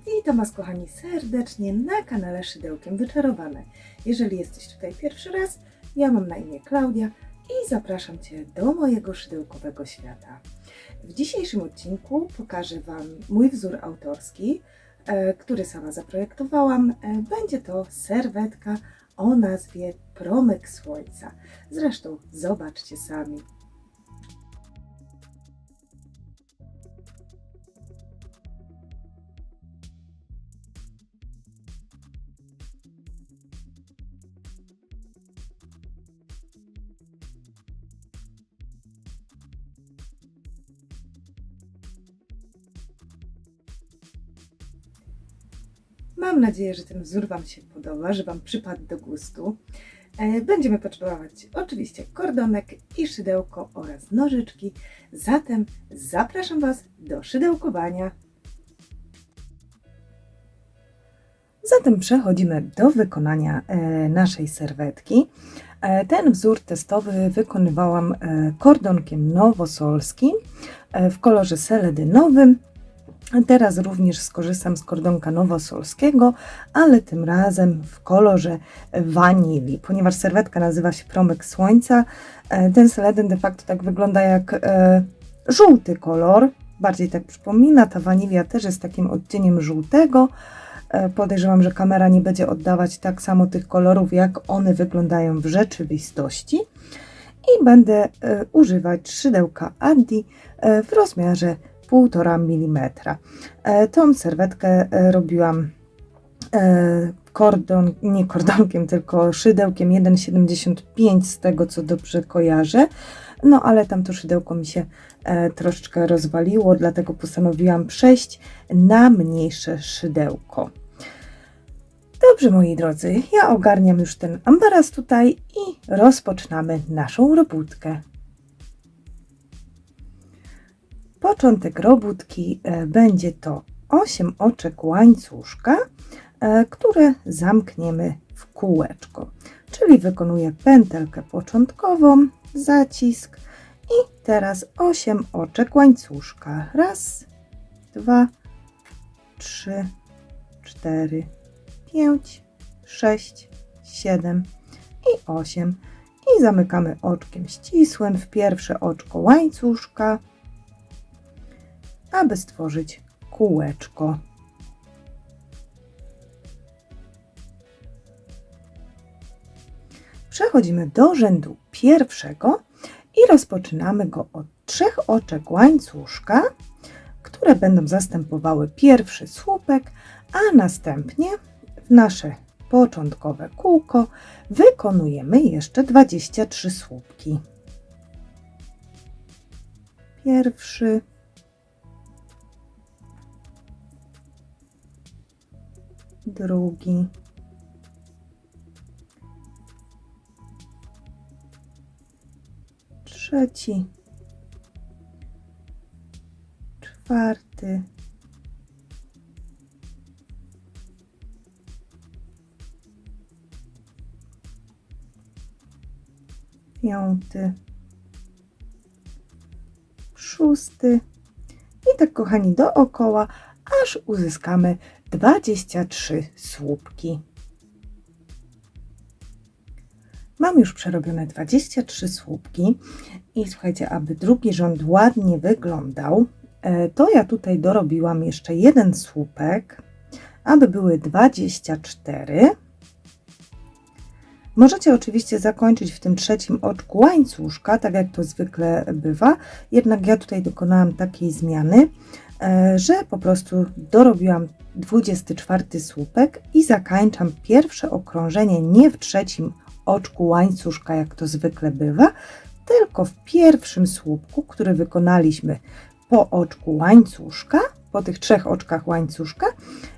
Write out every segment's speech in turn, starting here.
Witam Was, kochani, serdecznie na kanale Szydełkiem Wyczarowane. Jeżeli jesteś tutaj pierwszy raz, ja mam na imię Klaudia i zapraszam Cię do mojego szydełkowego świata. W dzisiejszym odcinku pokażę Wam mój wzór autorski, który sama zaprojektowałam. Będzie to serwetka o nazwie Promyk Słońca. Zresztą zobaczcie sami. Mam nadzieję, że ten wzór Wam się podoba, że Wam przypadł do gustu. Będziemy potrzebować oczywiście kordonek i szydełko oraz nożyczki. Zatem zapraszam Was do szydełkowania. Zatem przechodzimy do wykonania naszej serwetki. Ten wzór testowy wykonywałam kordonkiem nowosolskim w kolorze seledynowym. Teraz również skorzystam z kordonka nowosolskiego, ale tym razem w kolorze wanilii, ponieważ serwetka nazywa się Promyk Słońca. Ten seledyn de facto tak wygląda jak żółty kolor, bardziej tak przypomina. Ta wanilia też jest takim odcieniem żółtego. Podejrzewam, że kamera nie będzie oddawać tak samo tych kolorów, jak one wyglądają w rzeczywistości. I będę używać szydełka Addi w rozmiarze 1,5 mm. Tą serwetkę robiłam nie kordonkiem, tylko szydełkiem 1,75 z tego, co dobrze kojarzę. No ale tam to szydełko mi się troszeczkę rozwaliło, dlatego postanowiłam przejść na mniejsze szydełko. Dobrze, moi drodzy, ja ogarniam już ten ambaras tutaj i rozpoczynamy naszą robótkę. Początek robótki będzie to 8 oczek łańcuszka, które zamkniemy w kółeczko. Czyli wykonuję pętelkę początkową, zacisk i teraz 8 oczek łańcuszka. Raz, 2, 3, 4, 5, 6, 7 i 8. I zamykamy oczkiem ścisłym w pierwsze oczko łańcuszka, aby stworzyć kółeczko. Przechodzimy do rzędu pierwszego i rozpoczynamy go od 3 oczek łańcuszka, które będą zastępowały pierwszy słupek, a następnie w nasze początkowe kółko wykonujemy jeszcze 23 słupki. Pierwszy, drugi, trzeci, czwarty, piąty, szósty i tak, kochani, dookoła, aż uzyskamy 23 słupki. Mam już przerobione 23 słupki i słuchajcie, aby drugi rząd ładnie wyglądał, to ja tutaj dorobiłam jeszcze jeden słupek, aby były 24. Możecie oczywiście zakończyć w tym trzecim oczku łańcuszka, tak jak to zwykle bywa, jednak ja tutaj dokonałam takiej zmiany, że po prostu dorobiłam 24 słupek i zakańczam pierwsze okrążenie nie w trzecim oczku łańcuszka, jak to zwykle bywa, tylko w pierwszym słupku, który wykonaliśmy po oczku łańcuszka, po tych 3 oczkach łańcuszka,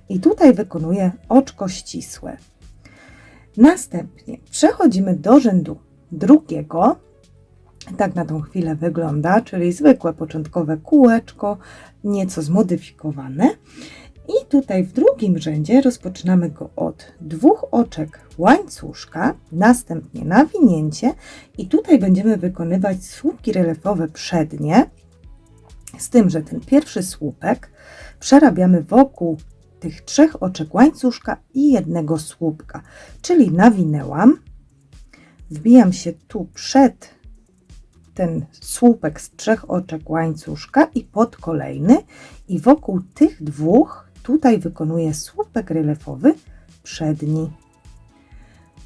i tutaj wykonuję oczko ścisłe. Następnie przechodzimy do rzędu drugiego. Tak na tą chwilę wygląda, czyli zwykłe początkowe kółeczko, nieco zmodyfikowane. I tutaj w drugim rzędzie rozpoczynamy go od 2 oczek łańcuszka, następnie nawinięcie i tutaj będziemy wykonywać słupki relefowe przednie, z tym, że ten pierwszy słupek przerabiamy wokół tych 3 oczek łańcuszka i jednego słupka, czyli nawinęłam, wbijam się tu przed ten słupek z 3 oczek łańcuszka i pod kolejny i wokół tych 2 tutaj wykonuję słupek relefowy przedni,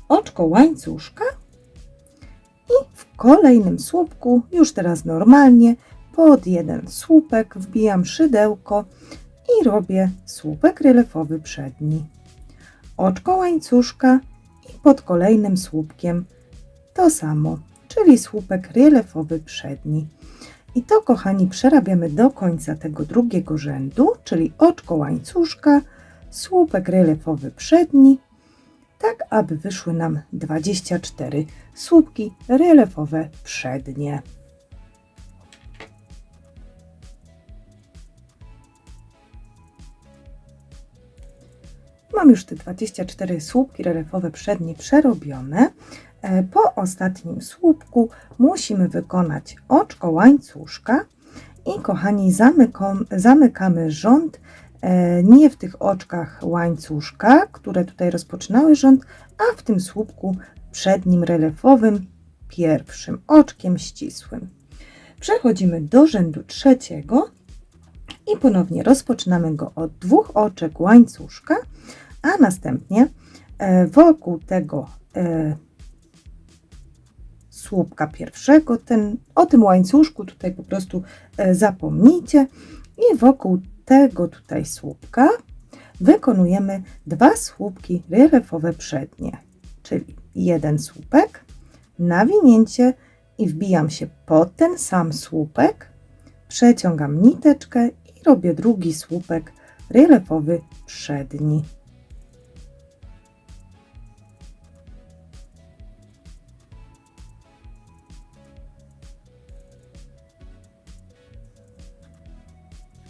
oczko łańcuszka i w kolejnym słupku, już teraz normalnie, pod jeden słupek wbijam szydełko i robię słupek relefowy przedni, oczko łańcuszka i pod kolejnym słupkiem to samo, czyli słupek relefowy przedni. I to, kochani, przerabiamy do końca tego drugiego rzędu, czyli oczko łańcuszka, słupek relefowy przedni, tak aby wyszły nam 24 słupki relefowe przednie. Mam już te 24 słupki relefowe przednie przerobione. Po ostatnim słupku musimy wykonać oczko łańcuszka i, kochani, zamykamy rząd nie w tych oczkach łańcuszka, które tutaj rozpoczynały rząd, a w tym słupku przednim relefowym, pierwszym oczkiem ścisłym. Przechodzimy do rzędu trzeciego i ponownie rozpoczynamy go od 2 oczek łańcuszka, a następnie wokół tego słupka pierwszego, o tym łańcuszku tutaj po prostu zapomnijcie i wokół tego tutaj słupka wykonujemy 2 słupki relefowe przednie, czyli jeden słupek, nawinięcie i wbijam się pod ten sam słupek, przeciągam niteczkę i robię drugi słupek relefowy przedni.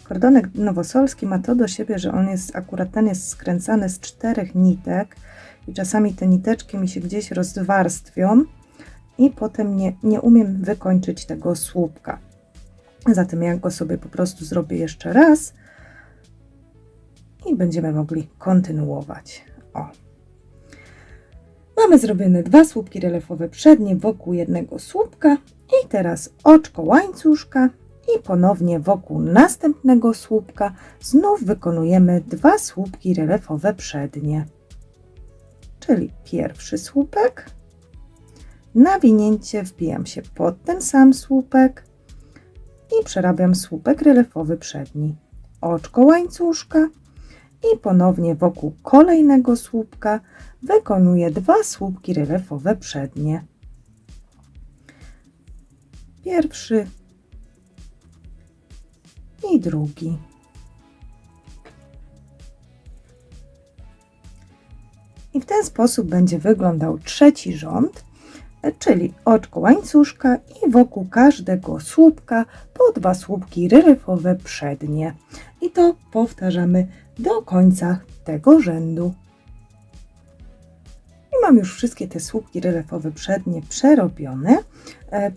Kordonek nowosolski ma to do siebie, że on jest akurat ten jest skręcany z 4 nitek i czasami te niteczki mi się gdzieś rozwarstwią i potem nie umiem wykończyć tego słupka. Zatem ja go sobie po prostu zrobię jeszcze raz i będziemy mogli kontynuować. O. Mamy zrobione 2 słupki relefowe przednie wokół jednego słupka i teraz oczko łańcuszka i ponownie wokół następnego słupka znów wykonujemy 2 słupki relefowe przednie, czyli pierwszy słupek, nawinięcie, wbijam się pod ten sam słupek i przerabiam słupek relefowy przedni, oczko łańcuszka i ponownie wokół kolejnego słupka wykonuję 2 słupki relefowe przednie, pierwszy i drugi. I w ten sposób będzie wyglądał trzeci rząd, czyli oczko łańcuszka i wokół każdego słupka po 2 słupki relefowe przednie. I to powtarzamy do końca tego rzędu. I mam już wszystkie te słupki relefowe przednie przerobione.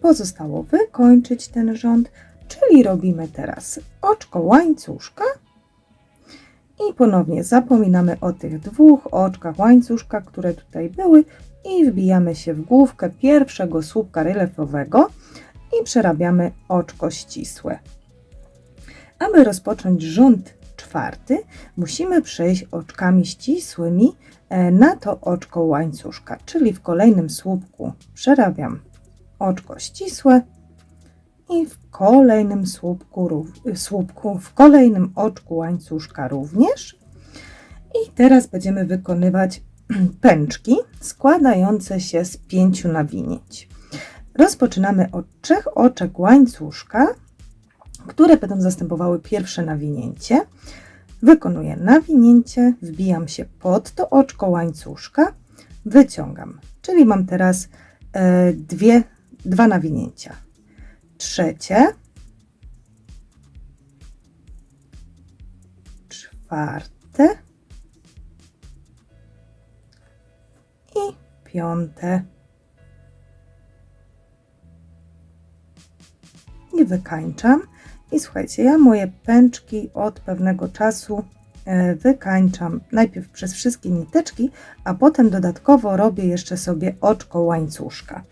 Pozostało wykończyć ten rząd, czyli robimy teraz oczko łańcuszka i ponownie zapominamy o tych 2 oczkach łańcuszka, które tutaj były i wbijamy się w główkę pierwszego słupka relefowego i przerabiamy oczko ścisłe. Aby rozpocząć rząd czwarty, musimy przejść oczkami ścisłymi na to oczko łańcuszka, czyli w kolejnym słupku przerabiam oczko ścisłe i w kolejnym w kolejnym oczku łańcuszka również. I teraz będziemy wykonywać pęczki składające się z 5 nawinięć. Rozpoczynamy od 3 oczek łańcuszka, które będą zastępowały pierwsze nawinięcie. Wykonuję nawinięcie, wbijam się pod to oczko łańcuszka, wyciągam, czyli mam teraz 2 nawinięcia. Trzecie, czwarte i 5. I wykańczam. I słuchajcie, ja moje pęczki od pewnego czasu wykańczam najpierw przez wszystkie niteczki, a potem dodatkowo robię jeszcze sobie oczko łańcuszka.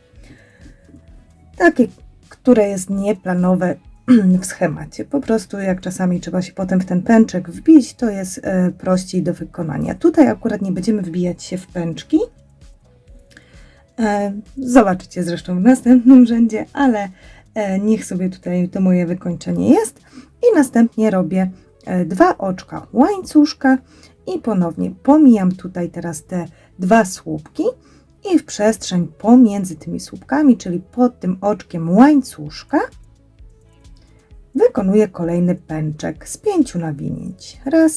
Takie, które jest nieplanowe w schemacie. Po prostu jak czasami trzeba się potem w ten pęczek wbić, to jest prościej do wykonania. Tutaj akurat nie będziemy wbijać się w pęczki. Zobaczycie zresztą w następnym rzędzie, ale niech sobie tutaj to moje wykończenie jest. I następnie robię 2 oczka łańcuszka i ponownie pomijam tutaj teraz te 2 słupki i w przestrzeń pomiędzy tymi słupkami, czyli pod tym oczkiem łańcuszka, wykonuję kolejny pęczek z 5 nawinięć. 1,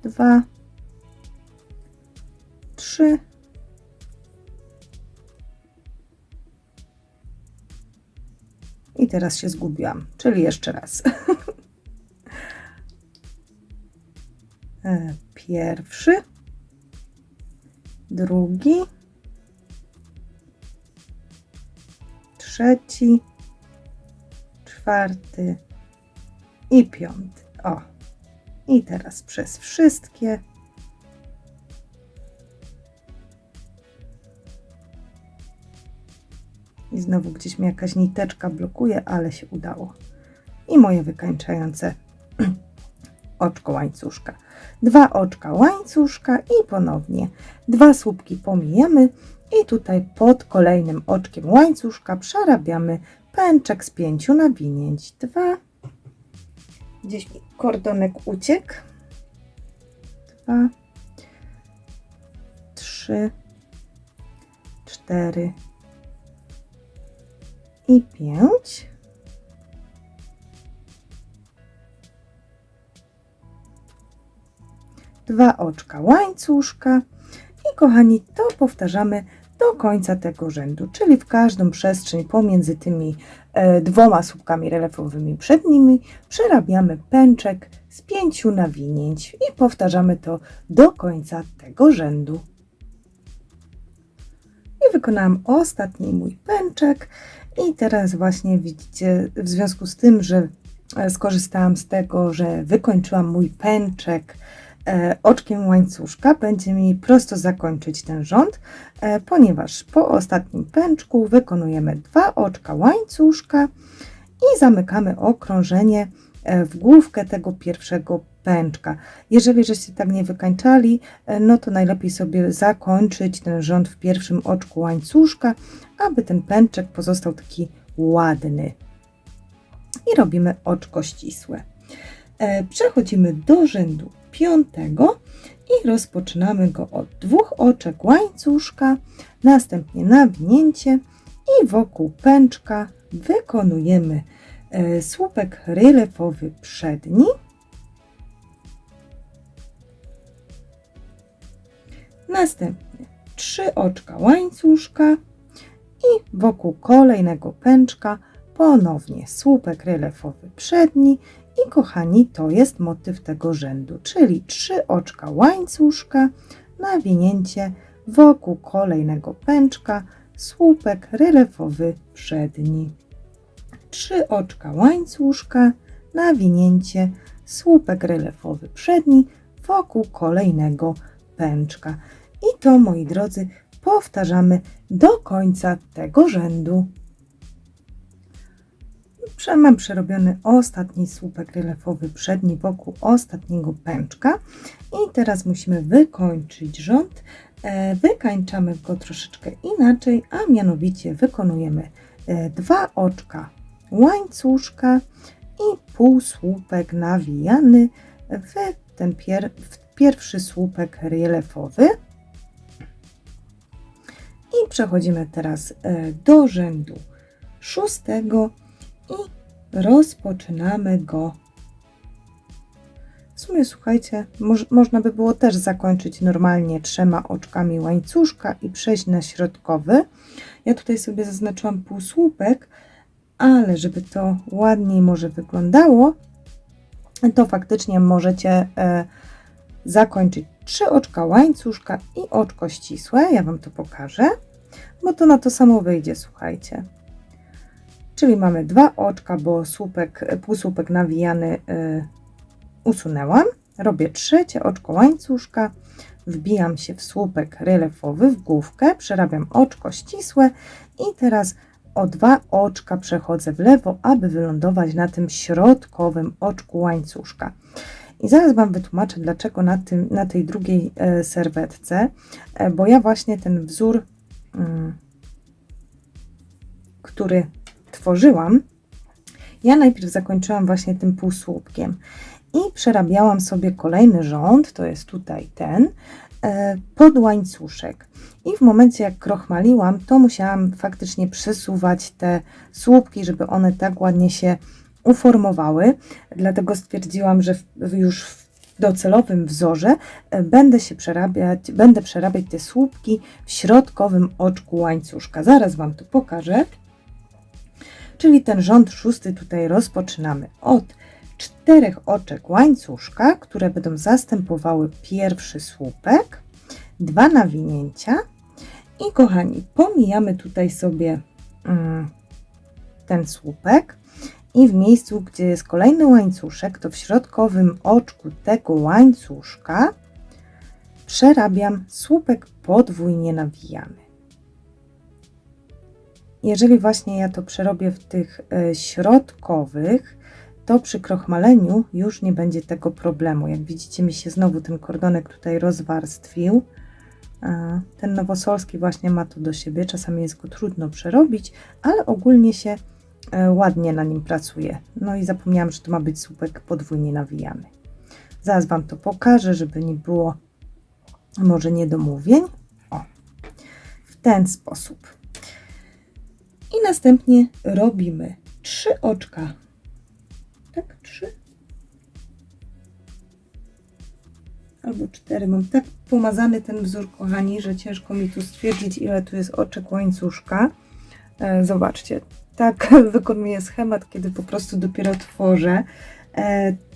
2, 3, 4 i teraz się zgubiłam, czyli jeszcze raz. Pierwszy, drugi, trzeci, 4 i 5. O, i teraz przez wszystkie. I znowu gdzieś mnie jakaś niteczka blokuje, ale się udało. I moje wykańczające oczko łańcuszka. 2 oczka łańcuszka i ponownie 2 słupki pomijamy i tutaj pod kolejnym oczkiem łańcuszka przerabiamy pęczek z 5 nawinięć. 2, gdzieś mi kordonek uciekł. 2, 3, 4 i 5. Dwa oczka łańcuszka i kochani, to powtarzamy do końca tego rzędu, czyli w każdą przestrzeń pomiędzy tymi 2 słupkami relefowymi przednimi przerabiamy pęczek z 5 nawinięć i powtarzamy to do końca tego rzędu. I wykonałam ostatni mój pęczek i teraz właśnie widzicie, w związku z tym, że skorzystałam z tego, że wykończyłam mój pęczek oczkiem łańcuszka, będzie mi prosto zakończyć ten rząd, ponieważ po ostatnim pęczku wykonujemy 2 oczka łańcuszka i zamykamy okrążenie w główkę tego pierwszego pęczka. Jeżeli żeście tak nie wykańczali, no to najlepiej sobie zakończyć ten rząd w pierwszym oczku łańcuszka, aby ten pęczek pozostał taki ładny. I robimy oczko ścisłe. Przechodzimy do rzędu 5 i rozpoczynamy go od 2 oczek łańcuszka, następnie nawinięcie i wokół pęczka wykonujemy słupek relefowy przedni, następnie 3 oczka łańcuszka i wokół kolejnego pęczka ponownie słupek relefowy przedni. I kochani, to jest motyw tego rzędu, czyli 3 oczka łańcuszka, nawinięcie wokół kolejnego pęczka, słupek relefowy przedni. 3 oczka łańcuszka, nawinięcie, słupek relefowy przedni wokół kolejnego pęczka. I to, moi drodzy, powtarzamy do końca tego rzędu. Mam przerobiony ostatni słupek relefowy przedni wokół ostatniego pęczka i teraz musimy wykończyć rząd. Wykańczamy go troszeczkę inaczej, a mianowicie wykonujemy 2 oczka łańcuszka i półsłupek nawijany w ten pierwszy słupek relefowy. I przechodzimy teraz do rzędu 6 i rozpoczynamy go. W sumie słuchajcie, można by było też zakończyć normalnie 3 oczkami łańcuszka i przejść na środkowy. Ja tutaj sobie zaznaczyłam półsłupek, ale żeby to ładniej może wyglądało, to faktycznie możecie zakończyć 3 oczka łańcuszka i oczko ścisłe. Ja Wam to pokażę, bo to na to samo wyjdzie, słuchajcie. Czyli mamy 2 oczka, bo półsłupek nawijany usunęłam. Robię trzecie oczko łańcuszka, wbijam się w słupek relefowy, w główkę, przerabiam oczko ścisłe i teraz o 2 oczka przechodzę w lewo, aby wylądować na tym środkowym oczku łańcuszka. I zaraz Wam wytłumaczę, dlaczego na tej drugiej serwetce, bo ja właśnie ten wzór, który tworzyłam, ja najpierw zakończyłam właśnie tym półsłupkiem i przerabiałam sobie kolejny rząd, to jest tutaj ten, pod łańcuszek. I w momencie jak krochmaliłam, to musiałam faktycznie przesuwać te słupki, żeby one tak ładnie się uformowały. Dlatego stwierdziłam, że już w docelowym wzorze będę przerabiać te słupki w środkowym oczku łańcuszka. Zaraz Wam to pokażę. Czyli ten rząd 6 tutaj rozpoczynamy od 4 oczek łańcuszka, które będą zastępowały pierwszy słupek, 2 nawinięcia i kochani, pomijamy tutaj sobie ten słupek i w miejscu, gdzie jest kolejny łańcuszek, to w środkowym oczku tego łańcuszka przerabiam słupek podwójnie nawijany. Jeżeli właśnie ja to przerobię w tych środkowych, to przy krochmaleniu już nie będzie tego problemu. Jak widzicie, mi się znowu ten kordonek tutaj rozwarstwił. Ten nowosolski właśnie ma to do siebie. Czasami jest go trudno przerobić, ale ogólnie się ładnie na nim pracuje. No i zapomniałam, że to ma być słupek podwójnie nawijany. Zaraz Wam to pokażę, żeby nie było może niedomówień. O, w ten sposób. I następnie robimy 3 oczka. Tak, 3 albo 4. Mam tak pomazany ten wzór, kochani, że ciężko mi tu stwierdzić, ile tu jest oczek łańcuszka. Zobaczcie, tak wykonuję schemat, kiedy po prostu dopiero tworzę.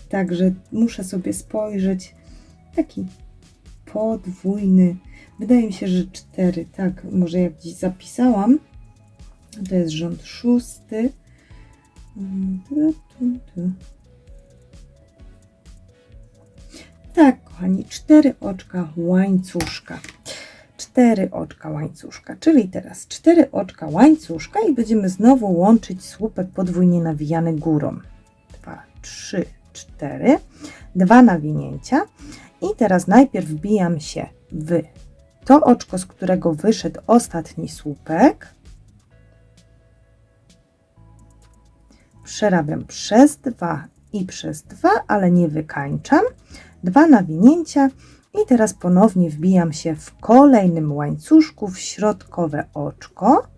Także muszę sobie spojrzeć. Taki podwójny. Wydaje mi się, że 4. Tak, może jak gdzieś zapisałam. To jest rząd 6. Tak, kochani, 4 oczka łańcuszka. 4 oczka łańcuszka, czyli teraz 4 oczka łańcuszka i będziemy znowu łączyć słupek podwójnie nawijany górą. 2, 3, 4. 2 nawinięcia. I teraz najpierw wbijam się w to oczko, z którego wyszedł ostatni słupek. Przerabiam przez 2 i przez 2, ale nie wykańczam. 2 nawinięcia i teraz ponownie wbijam się w kolejnym łańcuszku w środkowe oczko.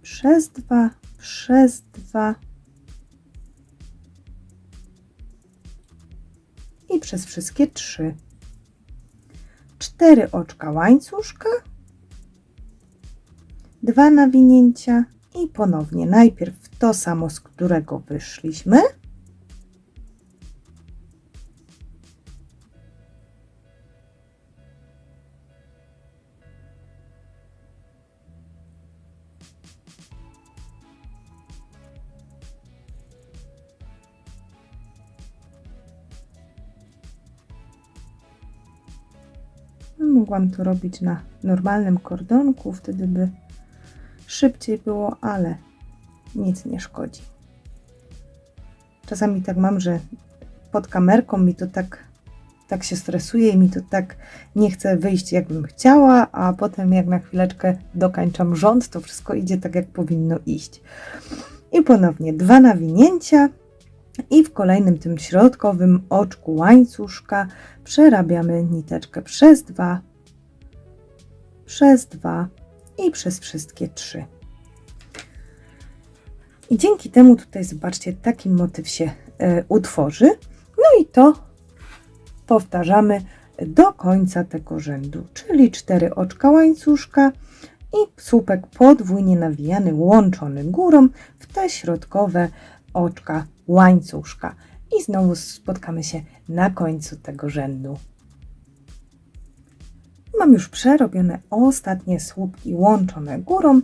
Przez 2, przez 2 i przez wszystkie 3. 4 oczka łańcuszka, 2 nawinięcia i ponownie najpierw to samo, z którego wyszliśmy. Mogłam to robić na normalnym kordonku, wtedy by szybciej było, ale nic nie szkodzi. Czasami tak mam, że pod kamerką mi to tak się stresuje i mi to tak nie chce wyjść, jakbym chciała, a potem jak na chwileczkę dokańczam rząd, to wszystko idzie tak, jak powinno iść. I ponownie 2 nawinięcia i w kolejnym tym środkowym oczku łańcuszka przerabiamy niteczkę przez 2 i przez wszystkie 3. I dzięki temu tutaj zobaczcie, taki motyw się utworzy. No i to powtarzamy do końca tego rzędu, czyli 4 oczka łańcuszka i słupek podwójnie nawijany, łączony górą w te środkowe oczka łańcuszka. I znowu spotkamy się na końcu tego rzędu. Mam już przerobione ostatnie słupki łączone górą.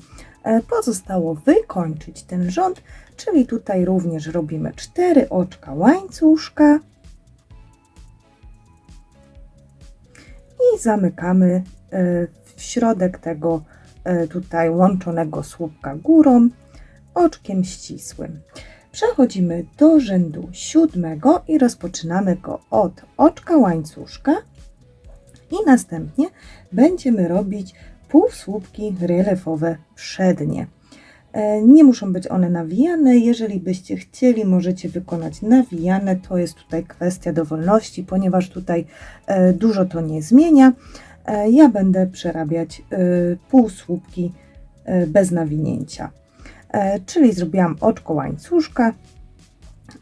Pozostało wykończyć ten rząd, czyli tutaj również robimy 4 oczka łańcuszka i zamykamy w środek tego tutaj łączonego słupka górą oczkiem ścisłym. Przechodzimy do rzędu 7 i rozpoczynamy go od oczka łańcuszka i następnie będziemy robić półsłupki relefowe przednie. Nie muszą być one nawijane, jeżeli byście chcieli, możecie wykonać nawijane, to jest tutaj kwestia dowolności, ponieważ tutaj dużo to nie zmienia. Ja będę przerabiać półsłupki bez nawinięcia. Czyli zrobiłam oczko łańcuszka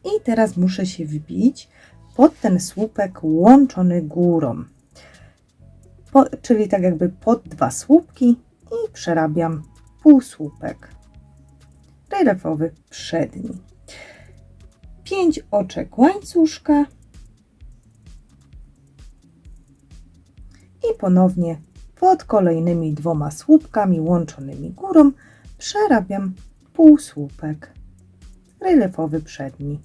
i teraz muszę się wbić pod ten słupek łączony górą. Czyli tak jakby pod 2 słupki i przerabiam półsłupek relefowy przedni. 5 oczek łańcuszka i ponownie pod kolejnymi 2 słupkami łączonymi górą przerabiam półsłupek relefowy przedni.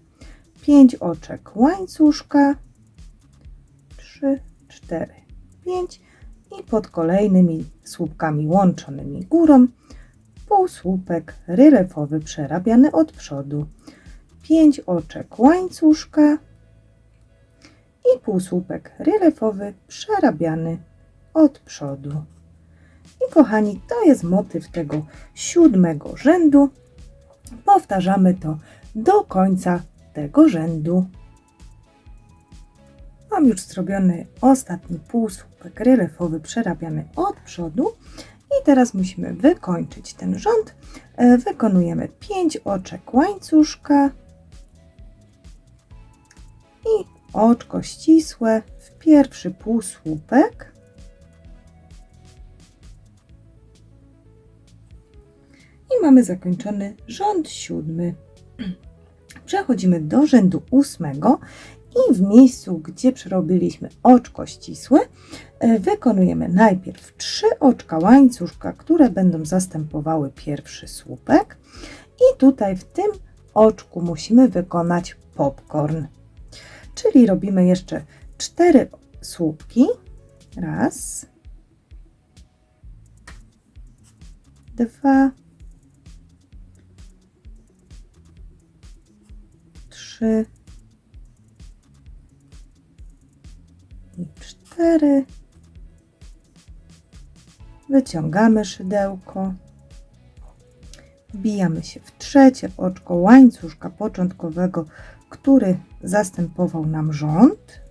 5 oczek łańcuszka, 3, 4, 5 i pod kolejnymi słupkami łączonymi górą półsłupek relefowy przerabiany od przodu. 5 oczek łańcuszka i półsłupek relefowy przerabiany od przodu. I kochani, to jest motyw tego 7 rzędu. Powtarzamy to do końca tego rzędu. Mam już zrobiony ostatni półsłupek relefowy przerabiany od przodu i teraz musimy wykończyć ten rząd. Wykonujemy 5 oczek łańcuszka i oczko ścisłe w pierwszy półsłupek. I mamy zakończony rząd 7. Przechodzimy do rzędu 8 i w miejscu, gdzie przerobiliśmy oczko ścisłe, wykonujemy najpierw 3 oczka łańcuszka, które będą zastępowały pierwszy słupek. I tutaj w tym oczku musimy wykonać popcorn. Czyli robimy jeszcze 4 słupki. Raz, 2, 3 i 4. Wyciągamy szydełko. Wbijamy się w trzecie oczko łańcuszka początkowego, który zastępował nam rząd.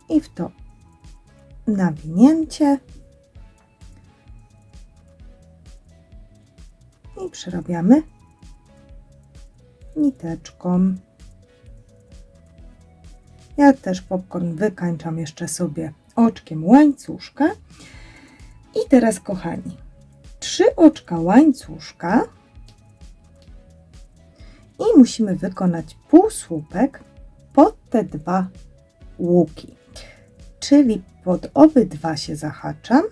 I w to nawinięcie. I przerabiamy niteczką. Ja też popcorn wykańczam jeszcze sobie oczkiem łańcuszka. I teraz, kochani, 3 oczka łańcuszka i musimy wykonać półsłupek pod te 2 łuki. Czyli pod obydwa się zahaczam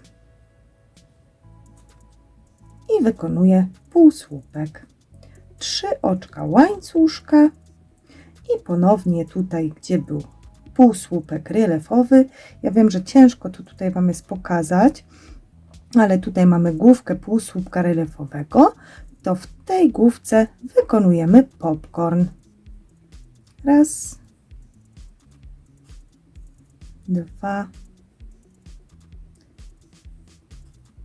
i wykonuję półsłupek. 3 oczka łańcuszka i ponownie tutaj, gdzie był półsłupek relefowy. Ja wiem, że ciężko to tutaj Wam jest pokazać, ale tutaj mamy główkę półsłupka relefowego. To w tej główce wykonujemy popcorn. Raz, 2,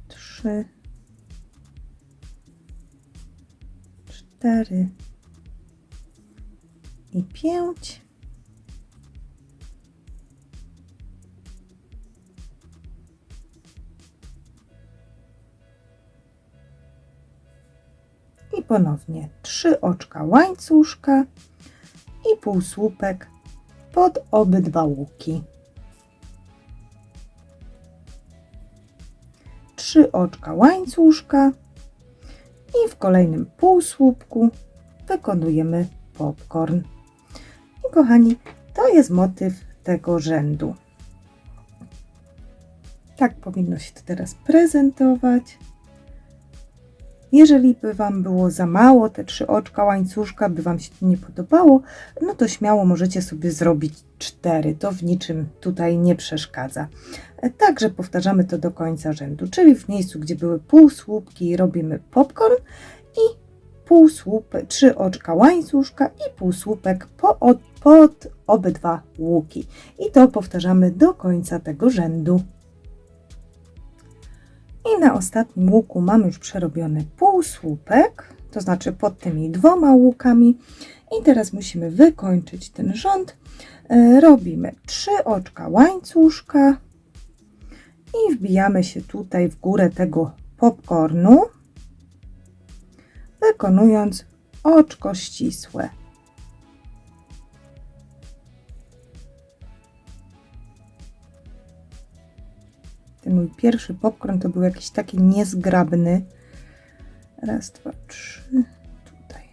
3, 4 i 5. I ponownie 3 oczka łańcuszka i półsłupek pod obydwa łuki. 3 oczka łańcuszka i w kolejnym półsłupku wykonujemy popcorn. I kochani, to jest motyw tego rzędu. Tak powinno się to teraz prezentować. Jeżeli by Wam było za mało, te 3 oczka łańcuszka, by Wam się to nie podobało, no to śmiało możecie sobie zrobić 4. To w niczym tutaj nie przeszkadza. Także powtarzamy to do końca rzędu, czyli w miejscu, gdzie były półsłupki, robimy popcorn i 3 oczka łańcuszka i półsłupek pod obydwa łuki. I to powtarzamy do końca tego rzędu. I na ostatnim łuku mamy już przerobiony półsłupek, to znaczy pod tymi 2 łukami. I teraz musimy wykończyć ten rząd. Robimy 3 oczka łańcuszka i wbijamy się tutaj w górę tego popcornu, wykonując oczko ścisłe. Ten mój pierwszy popcorn to był jakiś taki niezgrabny. Raz, 2, 3. Tutaj.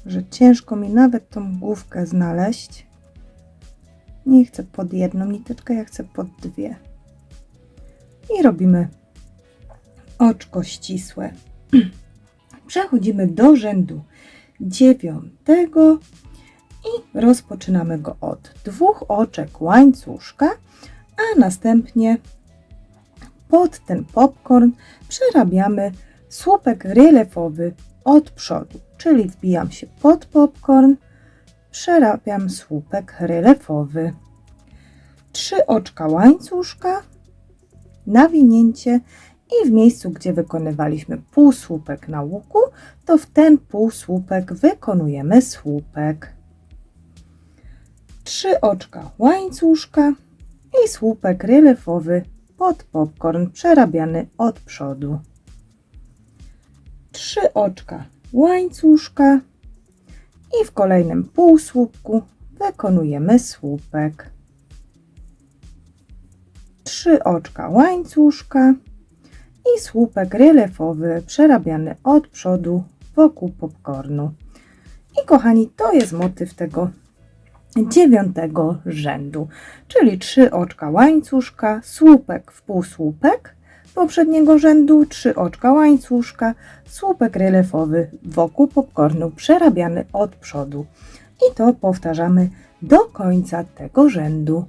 Że ciężko mi nawet tą główkę znaleźć. Nie chcę pod jedną niteczkę, ja chcę pod 2. I robimy oczko ścisłe. Przechodzimy do rzędu 9 i rozpoczynamy go od 2 oczek łańcuszka, a następnie pod ten popcorn przerabiamy słupek relefowy od przodu, czyli wbijam się pod popcorn, przerabiam słupek relefowy. 3 oczka łańcuszka, nawinięcie i w miejscu, gdzie wykonywaliśmy półsłupek na łuku, to w ten półsłupek wykonujemy słupek. 3 oczka łańcuszka i słupek relefowy pod popcorn przerabiany od przodu. 3 oczka łańcuszka i w kolejnym półsłupku wykonujemy słupek. 3 oczka łańcuszka i słupek relefowy przerabiany od przodu wokół popcornu. I kochani, to jest motyw tego 9 rzędu, czyli 3 oczka łańcuszka, słupek w półsłupek poprzedniego rzędu, 3 oczka łańcuszka, słupek relefowy wokół popcornu przerabiany od przodu. I to powtarzamy do końca tego rzędu.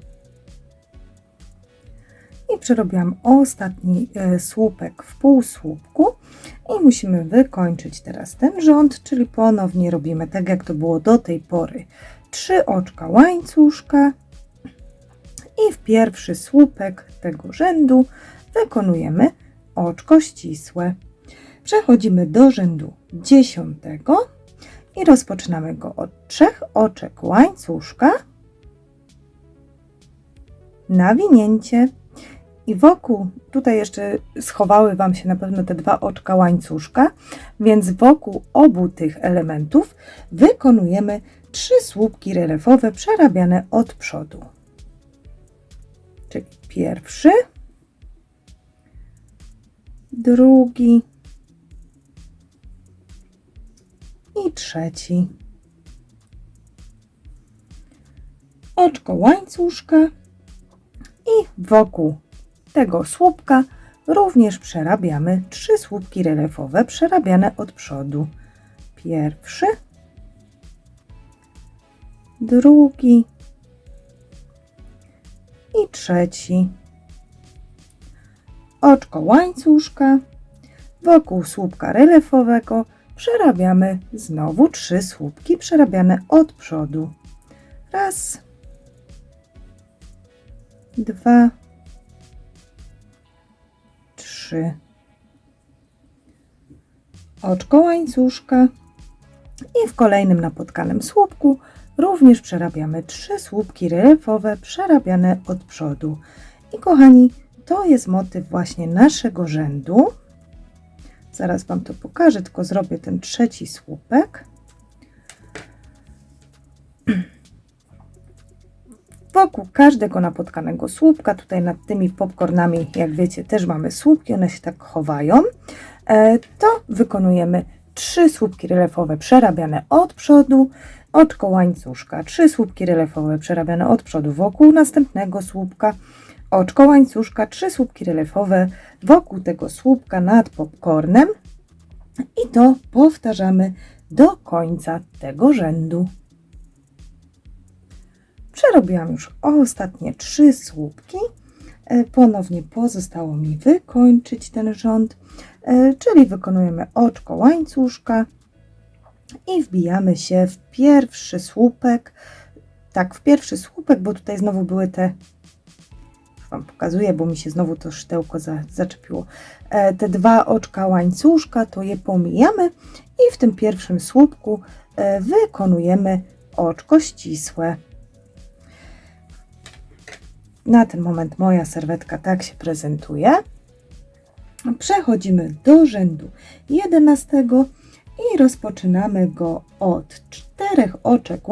I przerobiłam ostatni słupek w półsłupku i musimy wykończyć teraz ten rząd, czyli ponownie robimy tak, jak to było do tej pory. 3 oczka łańcuszka i w pierwszy słupek tego rzędu wykonujemy oczko ścisłe. Przechodzimy do rzędu 10 i rozpoczynamy go od 3 oczek łańcuszka, nawinięcie i wokół, tutaj jeszcze schowały Wam się na pewno te 2 oczka łańcuszka, więc wokół obu tych elementów wykonujemy 3 słupki relefowe przerabiane od przodu. Czyli pierwszy, drugi i trzeci. Oczko łańcuszka i wokół tego słupka również przerabiamy 3 słupki relefowe przerabiane od przodu. Pierwszy, drugi i trzeci. Oczko łańcuszka, wokół słupka relefowego przerabiamy znowu 3 słupki przerabiane od przodu. Raz, 2, 3. Oczko łańcuszka i w kolejnym napotkanym słupku również przerabiamy 3 słupki relefowe przerabiane od przodu. I kochani, to jest motyw właśnie naszego rzędu. Zaraz Wam to pokażę, tylko zrobię ten trzeci słupek. Wokół każdego napotkanego słupka, tutaj nad tymi popcornami, jak wiecie, też mamy słupki, one się tak chowają, to wykonujemy 3 słupki relefowe przerabiane od przodu, oczko łańcuszka, 3 słupki relefowe przerabiane od przodu wokół następnego słupka, oczko łańcuszka, 3 słupki relefowe wokół tego słupka nad popcornem i to powtarzamy do końca tego rzędu. Przerobiłam już ostatnie 3 słupki. Ponownie pozostało mi wykończyć ten rząd, czyli wykonujemy oczko łańcuszka i wbijamy się w pierwszy słupek. Tak, w pierwszy słupek, bo tutaj znowu były te, już Wam pokazuję, bo mi się znowu to sztyłko zaczepiło. Te 2 oczka łańcuszka, to je pomijamy i w tym pierwszym słupku wykonujemy oczko ścisłe. Na ten moment moja serwetka tak się prezentuje. Przechodzimy do rzędu 11 i rozpoczynamy go od 3 oczek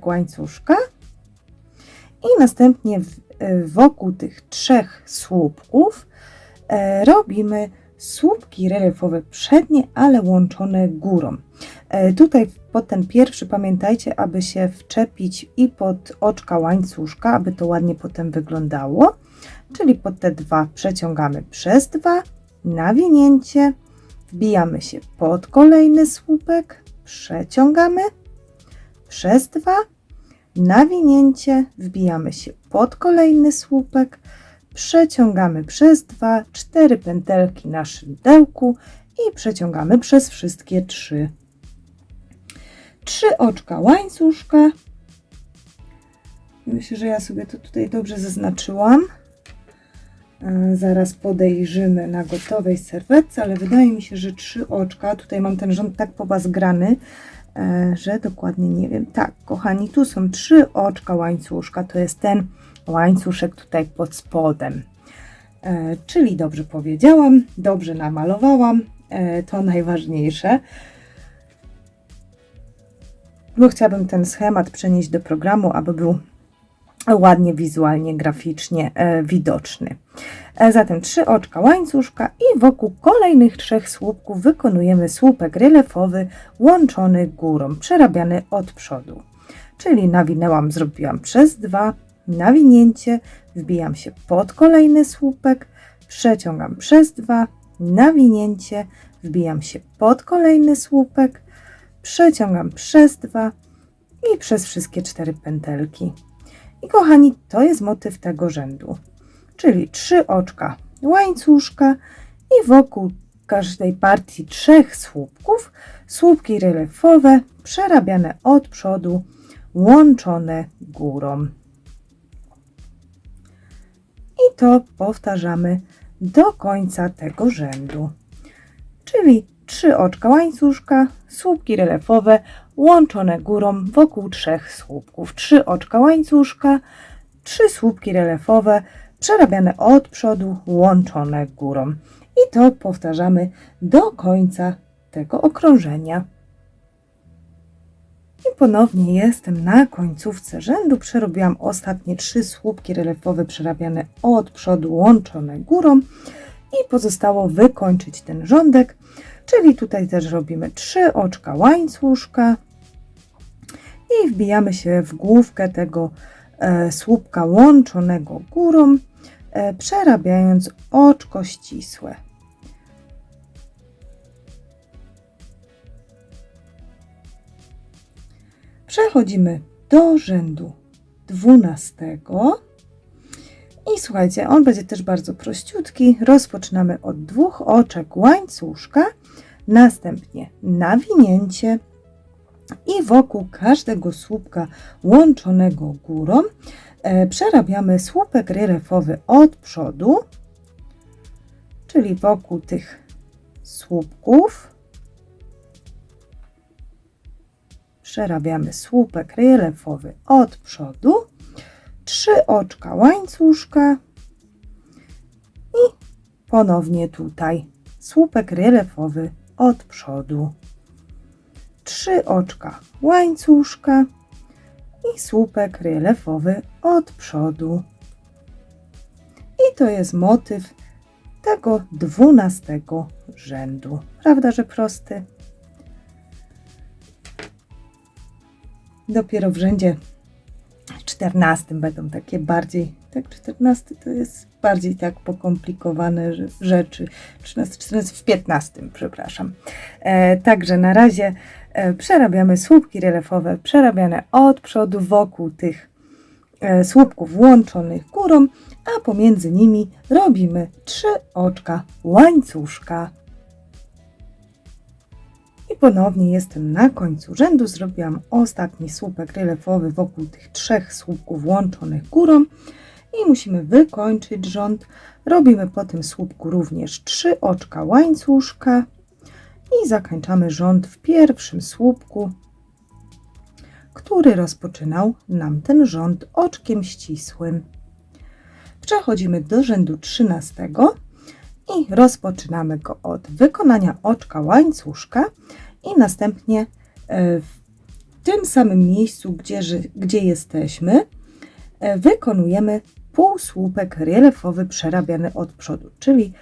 łańcuszka i następnie wokół tych 3 słupków robimy słupki relefowe przednie, ale łączone górą. Tutaj pod ten pierwszy pamiętajcie, aby się wczepić i pod oczka łańcuszka, aby to ładnie potem wyglądało. Czyli pod te 2 przeciągamy przez 2, nawinięcie, wbijamy się pod kolejny słupek, przeciągamy przez 2, nawinięcie, wbijamy się pod kolejny słupek, przeciągamy przez 2, 4 pętelki na szydełku i przeciągamy przez wszystkie 3. 3 oczka łańcuszka. Myślę, że ja sobie to tutaj dobrze zaznaczyłam. Zaraz podejrzymy na gotowej serwetce, ale wydaje mi się, że 3 oczka. Tutaj mam ten rząd tak pobazgrany, że dokładnie nie wiem. Tak, kochani, tu są 3 oczka łańcuszka. To jest ten łańcuszek tutaj pod spodem. Czyli dobrze powiedziałam, dobrze namalowałam. To najważniejsze. Bo chciałabym ten schemat przenieść do programu, aby był ładnie, wizualnie, graficznie widoczny. Zatem 3 oczka łańcuszka i wokół kolejnych 3 słupków wykonujemy słupek relefowy łączony górą, przerabiany od przodu. Czyli nawinęłam, zrobiłam przez 2, nawinięcie, wbijam się pod kolejny słupek, przeciągam przez 2, nawinięcie, wbijam się pod kolejny słupek, przeciągam przez 2 i przez wszystkie 4 pętelki. I kochani, to jest motyw tego rzędu, czyli 3 oczka łańcuszka i wokół każdej partii 3 słupków, słupki relefowe przerabiane od przodu, łączone górą. I to powtarzamy do końca tego rzędu, czyli 3 oczka łańcuszka, słupki relefowe łączone górą wokół 3 słupków, 3 oczka łańcuszka, 3 słupki relefowe przerabiane od przodu, łączone górą. I to powtarzamy do końca tego okrążenia. I ponownie jestem na końcówce rzędu. Przerobiłam ostatnie 3 słupki relefowe przerabiane od przodu, łączone górą i pozostało wykończyć ten rządek. Czyli tutaj też robimy 3 oczka łańcuszka i wbijamy się w główkę tego słupka łączonego górą, przerabiając oczko ścisłe. Przechodzimy do rzędu 12. I słuchajcie, on będzie też bardzo prościutki. Rozpoczynamy od 2 oczek łańcuszka, następnie nawinięcie i wokół każdego słupka łączonego górą przerabiamy słupek relefowy od przodu, czyli wokół tych słupków przerabiamy słupek relefowy od przodu, 3 oczka łańcuszka i ponownie tutaj słupek relefowy od przodu, 3 oczka łańcuszka i słupek relefowy od przodu. I to jest motyw tego 12 rzędu. Prawda, że prosty? Dopiero w rzędzie 14 będą takie bardziej, tak 14 to jest bardziej tak pokomplikowane rzeczy, 13, 14 w 15, przepraszam. Także na razie przerabiamy słupki relefowe, przerabiane od przodu wokół tych słupków łączonych górą, a pomiędzy nimi robimy 3 oczka łańcuszka. I ponownie jestem na końcu rzędu, zrobiłam ostatni słupek relefowy wokół tych 3 słupków łączonych górą i musimy wykończyć rząd. Robimy po tym słupku również 3 oczka łańcuszka i zakończamy rząd w pierwszym słupku, który rozpoczynał nam ten rząd oczkiem ścisłym. Przechodzimy do rzędu 13 i rozpoczynamy go od wykonania oczka łańcuszka i następnie w tym samym miejscu, gdzie jesteśmy, wykonujemy półsłupek relefowy przerabiany od przodu, czyli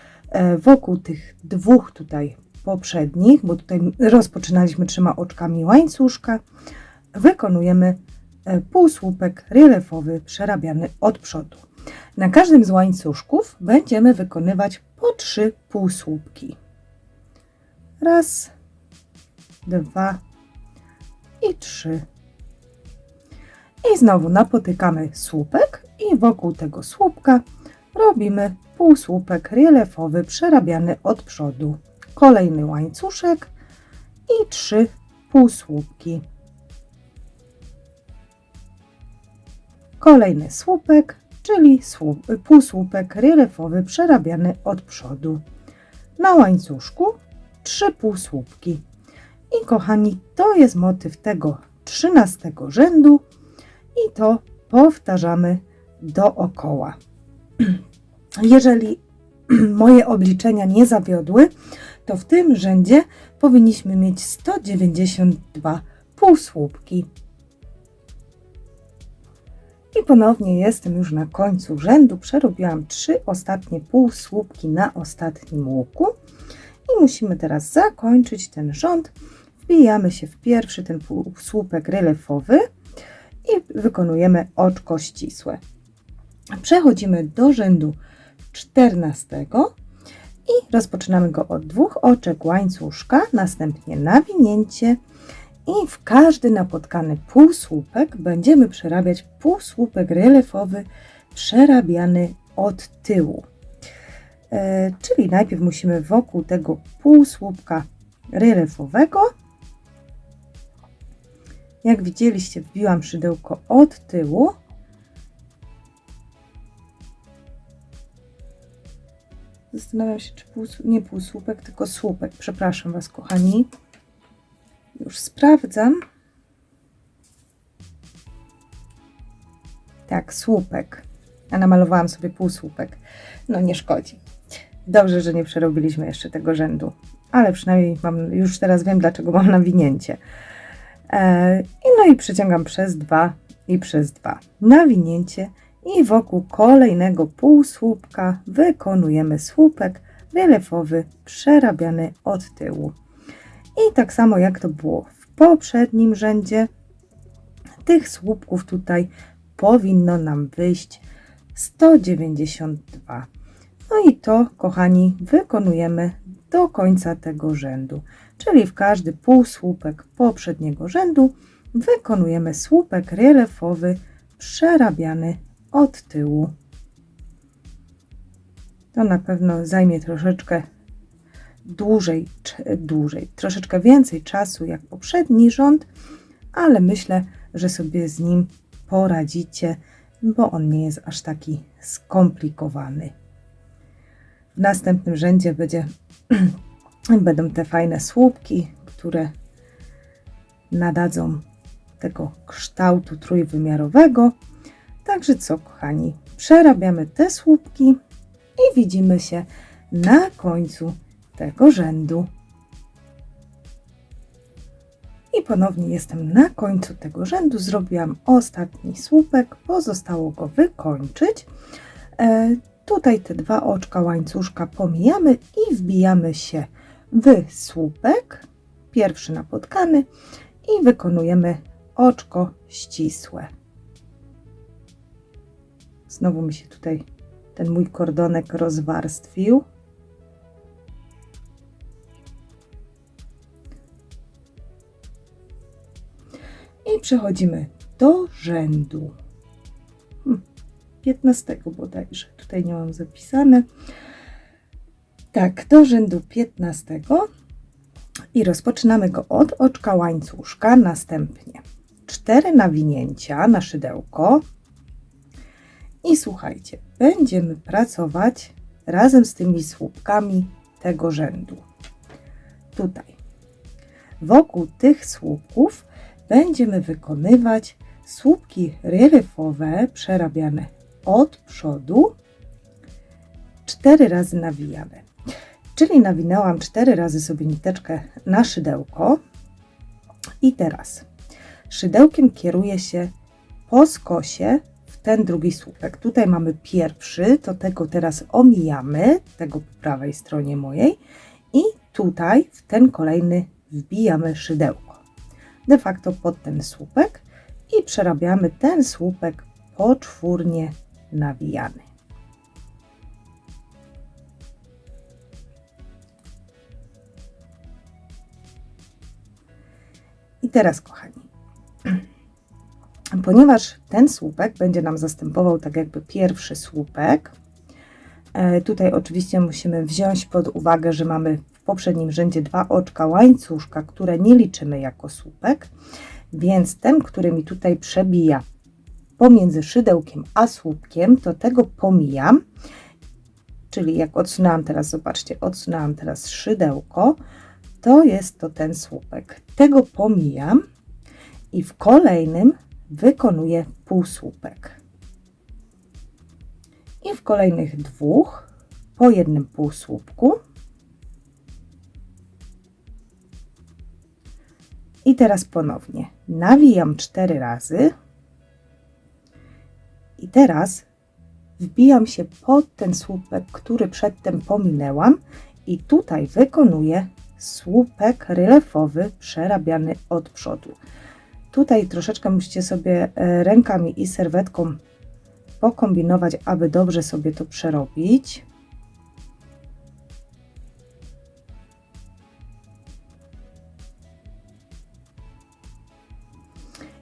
wokół tych 2 tutaj poprzednich, bo tutaj rozpoczynaliśmy 3 oczkami łańcuszka, wykonujemy półsłupek relefowy przerabiany od przodu. Na każdym z łańcuszków będziemy wykonywać po 3 półsłupki. 1, 2 i 3. I znowu napotykamy słupek i wokół tego słupka robimy półsłupek relefowy przerabiany od przodu. Kolejny łańcuszek i 3 półsłupki. Kolejny słupek, czyli półsłupek relefowy przerabiany od przodu. Na łańcuszku 3 półsłupki. I kochani, to jest motyw tego 13 rzędu i to powtarzamy dookoła. Jeżeli moje obliczenia nie zawiodły, to w tym rzędzie powinniśmy mieć 192 półsłupki. I ponownie jestem już na końcu rzędu. Przerobiłam 3 ostatnie półsłupki na ostatnim łuku. I musimy teraz zakończyć ten rząd. Wbijamy się w pierwszy ten półsłupek relefowy i wykonujemy oczko ścisłe. Przechodzimy do rzędu 14 i rozpoczynamy go od 2 oczek łańcuszka, następnie nawinięcie i w każdy napotkany półsłupek będziemy przerabiać półsłupek relefowy przerabiany od tyłu. Czyli najpierw musimy wokół tego półsłupka relefowego, jak widzieliście, wbiłam szydełko od tyłu. Zastanawiam się, czy nie półsłupek, tylko słupek. Przepraszam Was, kochani. Już sprawdzam. Tak, słupek. A namalowałam sobie półsłupek. No nie szkodzi. Dobrze, że nie przerobiliśmy jeszcze tego rzędu. Ale przynajmniej już teraz wiem, dlaczego mam nawinięcie. No i przeciągam przez 2 i przez 2. Nawinięcie i wokół kolejnego półsłupka wykonujemy słupek relefowy przerabiany od tyłu. I tak samo jak to było w poprzednim rzędzie, tych słupków tutaj powinno nam wyjść 192. No i to, kochani, wykonujemy do końca tego rzędu, czyli w każdy półsłupek poprzedniego rzędu wykonujemy słupek relefowy przerabiany od tyłu. To na pewno zajmie troszeczkę troszeczkę więcej czasu jak poprzedni rząd, ale myślę, że sobie z nim poradzicie, bo on nie jest aż taki skomplikowany. W następnym rzędzie będą te fajne słupki, które nadadzą tego kształtu trójwymiarowego. Także co, kochani, przerabiamy te słupki i widzimy się na końcu tego rzędu. I ponownie jestem na końcu tego rzędu. Zrobiłam ostatni słupek, pozostało go wykończyć. Tutaj te 2 oczka łańcuszka pomijamy i wbijamy się w słupek, pierwszy napotkany, i wykonujemy oczko ścisłe. Znowu mi się tutaj ten mój kordonek rozwarstwił. I przechodzimy do rzędu 15 bodajże, tutaj nie mam zapisane. Tak, do rzędu 15 i rozpoczynamy go od oczka łańcuszka, następnie 4 nawinięcia na szydełko i słuchajcie, będziemy pracować razem z tymi słupkami tego rzędu. Tutaj wokół tych słupków będziemy wykonywać słupki reliefowe przerabiane od przodu, 4 razy nawijane. Czyli nawinęłam 4 razy sobie niteczkę na szydełko i teraz szydełkiem kieruję się po skosie w ten drugi słupek. Tutaj mamy pierwszy, to tego teraz omijamy, tego po prawej stronie mojej, i tutaj w ten kolejny wbijamy szydełko. De facto pod ten słupek i przerabiamy ten słupek poczwórnie nawijany. I teraz, kochani, ponieważ ten słupek będzie nam zastępował tak jakby pierwszy słupek, tutaj oczywiście musimy wziąć pod uwagę, że mamy w poprzednim rzędzie 2 oczka łańcuszka, które nie liczymy jako słupek, więc ten, który mi tutaj przebija pomiędzy szydełkiem a słupkiem, to tego pomijam, czyli jak odsunęłam teraz, zobaczcie, odsunęłam teraz szydełko, to jest to ten słupek. Tego pomijam i w kolejnym wykonuję półsłupek. I w kolejnych 2 po jednym półsłupku. I teraz ponownie nawijam 4 razy. I teraz wbijam się pod ten słupek, który przedtem pominęłam, i tutaj wykonuję słupek reliefowy przerabiany od przodu. Tutaj troszeczkę musicie sobie rękami i serwetką pokombinować, aby dobrze sobie to przerobić.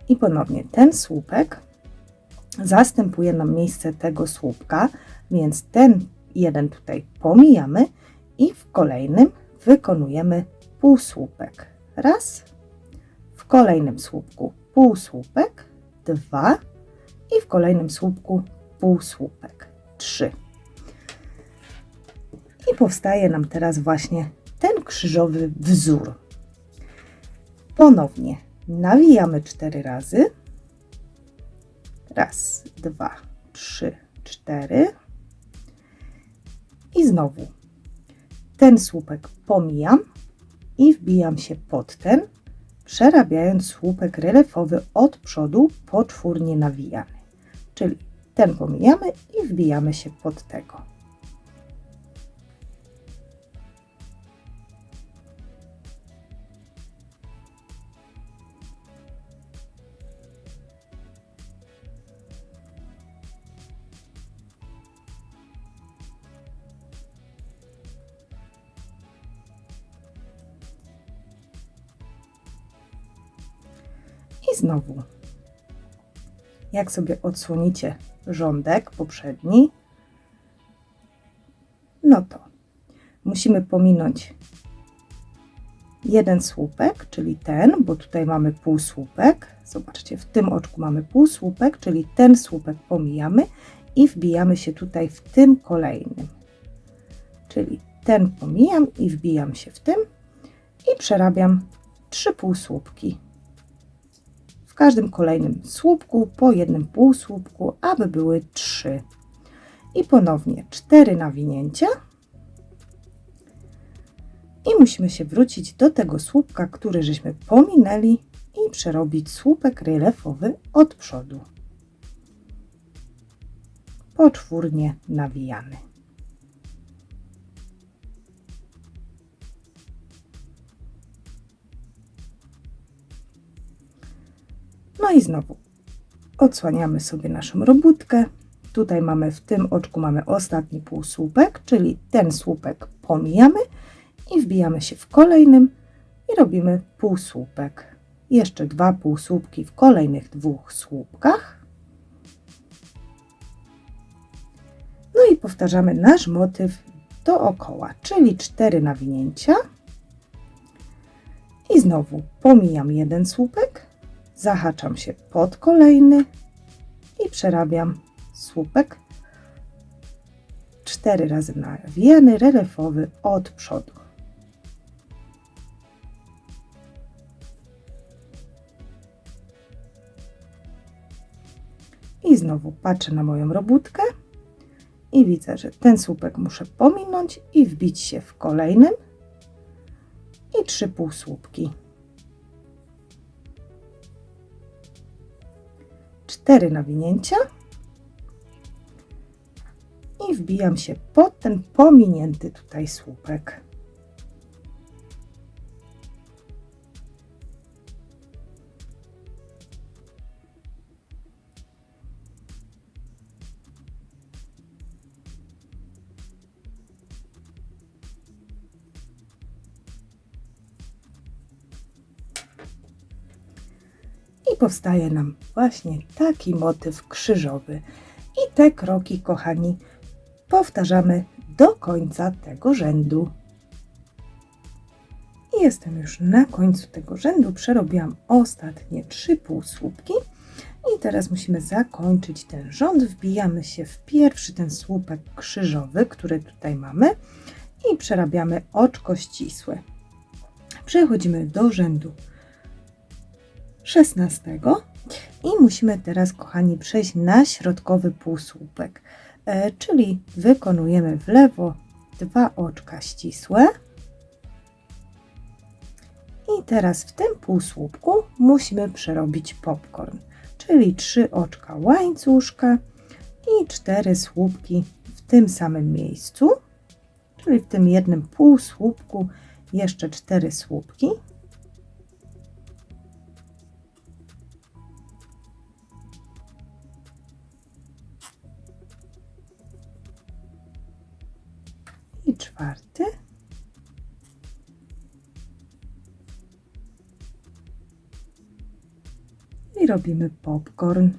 I ponownie ten słupek zastępuje nam miejsce tego słupka, więc ten jeden tutaj pomijamy i w kolejnym wykonujemy półsłupek. Raz, w kolejnym słupku półsłupek, 2 i w kolejnym słupku półsłupek, 3. I powstaje nam teraz właśnie ten krzyżowy wzór. Ponownie nawijamy 4 razy. Raz, 2, 3, 4. I znowu ten słupek pomijam i wbijam się pod ten, przerabiając słupek reliefowy od przodu poczwórnie nawijany. Czyli ten pomijamy i wbijamy się pod tego. I znowu, jak sobie odsłonicie rządek poprzedni, no to musimy pominąć jeden słupek, czyli ten, bo tutaj mamy półsłupek. Zobaczcie, w tym oczku mamy półsłupek, czyli ten słupek pomijamy i wbijamy się tutaj w tym kolejnym. Czyli ten pomijam i wbijam się w tym i przerabiam 3 półsłupki. W każdym kolejnym słupku po jednym półsłupku, aby były 3. I ponownie 4 nawinięcia. I musimy się wrócić do tego słupka, który żeśmy pominęli i przerobić słupek relefowy od przodu. Poczwórnie nawijany. No i znowu odsłaniamy sobie naszą robótkę. Tutaj mamy w tym oczku mamy ostatni półsłupek, czyli ten słupek pomijamy i wbijamy się w kolejnym i robimy półsłupek. Jeszcze 2 półsłupki w kolejnych 2 słupkach. No i powtarzamy nasz motyw dookoła, czyli 4 nawinięcia. I znowu pomijam jeden słupek, zahaczam się pod kolejny i przerabiam słupek 4 razy nawijany, relefowy od przodu. I znowu patrzę na moją robótkę i widzę, że ten słupek muszę pominąć i wbić się w kolejnym i 3 półsłupki. 4 nawinięcia i wbijam się pod ten pominięty tutaj słupek. I powstaje nam właśnie taki motyw krzyżowy. I te kroki, kochani, powtarzamy do końca tego rzędu. I jestem już na końcu tego rzędu. Przerobiłam ostatnie 3 półsłupki. I teraz musimy zakończyć ten rząd. Wbijamy się w pierwszy ten słupek krzyżowy, który tutaj mamy i przerabiamy oczko ścisłe. Przechodzimy do rzędu 16 i musimy teraz, kochani, przejść na środkowy półsłupek, czyli wykonujemy w lewo 2 oczka ścisłe i teraz w tym półsłupku musimy przerobić popcorn, czyli 3 oczka łańcuszka i 4 słupki w tym samym miejscu, czyli w tym jednym półsłupku jeszcze 4 słupki. I 4. I robimy popcorn.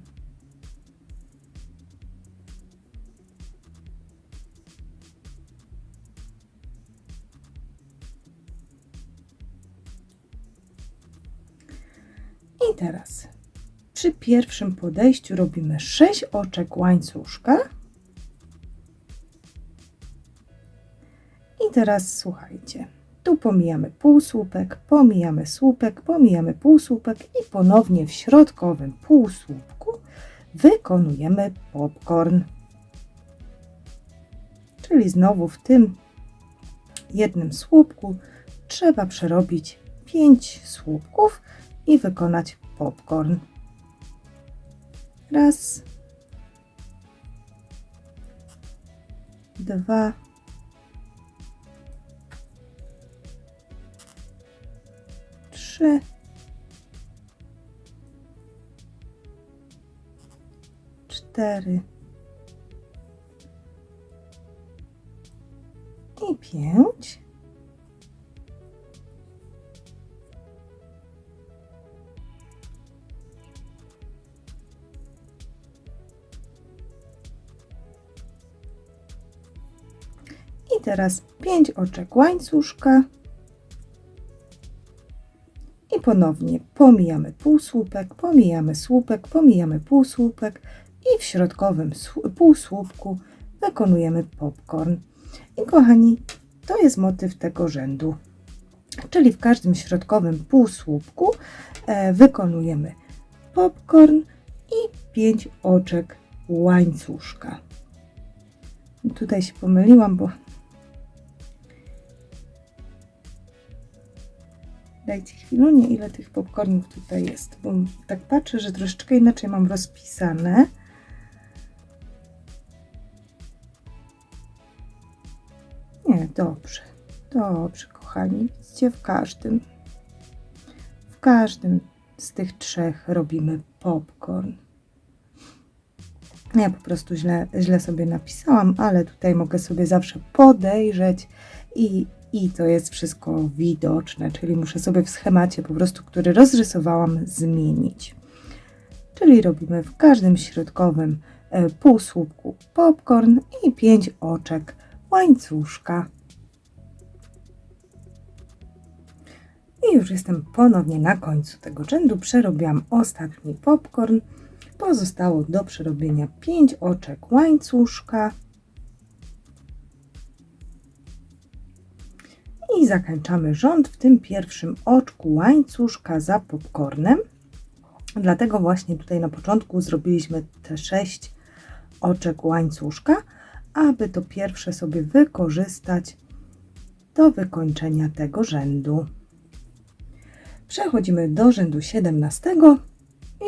I teraz przy pierwszym podejściu robimy 6 oczek łańcuszka. I teraz słuchajcie, tu pomijamy półsłupek, pomijamy słupek, pomijamy półsłupek i ponownie w środkowym półsłupku wykonujemy popcorn. Czyli znowu w tym jednym słupku trzeba przerobić 5 słupków i wykonać popcorn. Raz, 2, 3, 4 i 5. I teraz 5 oczek łańcuszka i ponownie pomijamy półsłupek, pomijamy słupek, pomijamy półsłupek i w środkowym półsłupku wykonujemy popcorn. I kochani, to jest motyw tego rzędu, czyli w każdym środkowym półsłupku wykonujemy popcorn i 5 oczek łańcuszka. I tutaj się pomyliłam, bo Dajcie chwilę, ile tych popcornów tutaj jest, bo tak patrzę, że troszeczkę inaczej mam rozpisane. Nie, dobrze, dobrze, kochani. Widzicie, w każdym z tych 3 robimy popcorn. Ja po prostu źle sobie napisałam, ale tutaj mogę sobie zawsze podejrzeć i to jest wszystko widoczne, czyli muszę sobie w schemacie po prostu, który rozrysowałam, zmienić. Czyli robimy w każdym środkowym półsłupku popcorn i 5 oczek łańcuszka. I już jestem ponownie na końcu tego rzędu. Przerobiłam ostatni popcorn. Pozostało do przerobienia 5 oczek łańcuszka. I zakończamy rząd w tym pierwszym oczku łańcuszka za popcornem. Dlatego właśnie tutaj na początku zrobiliśmy te 6 oczek łańcuszka, aby to pierwsze sobie wykorzystać do wykończenia tego rzędu. Przechodzimy do rzędu 17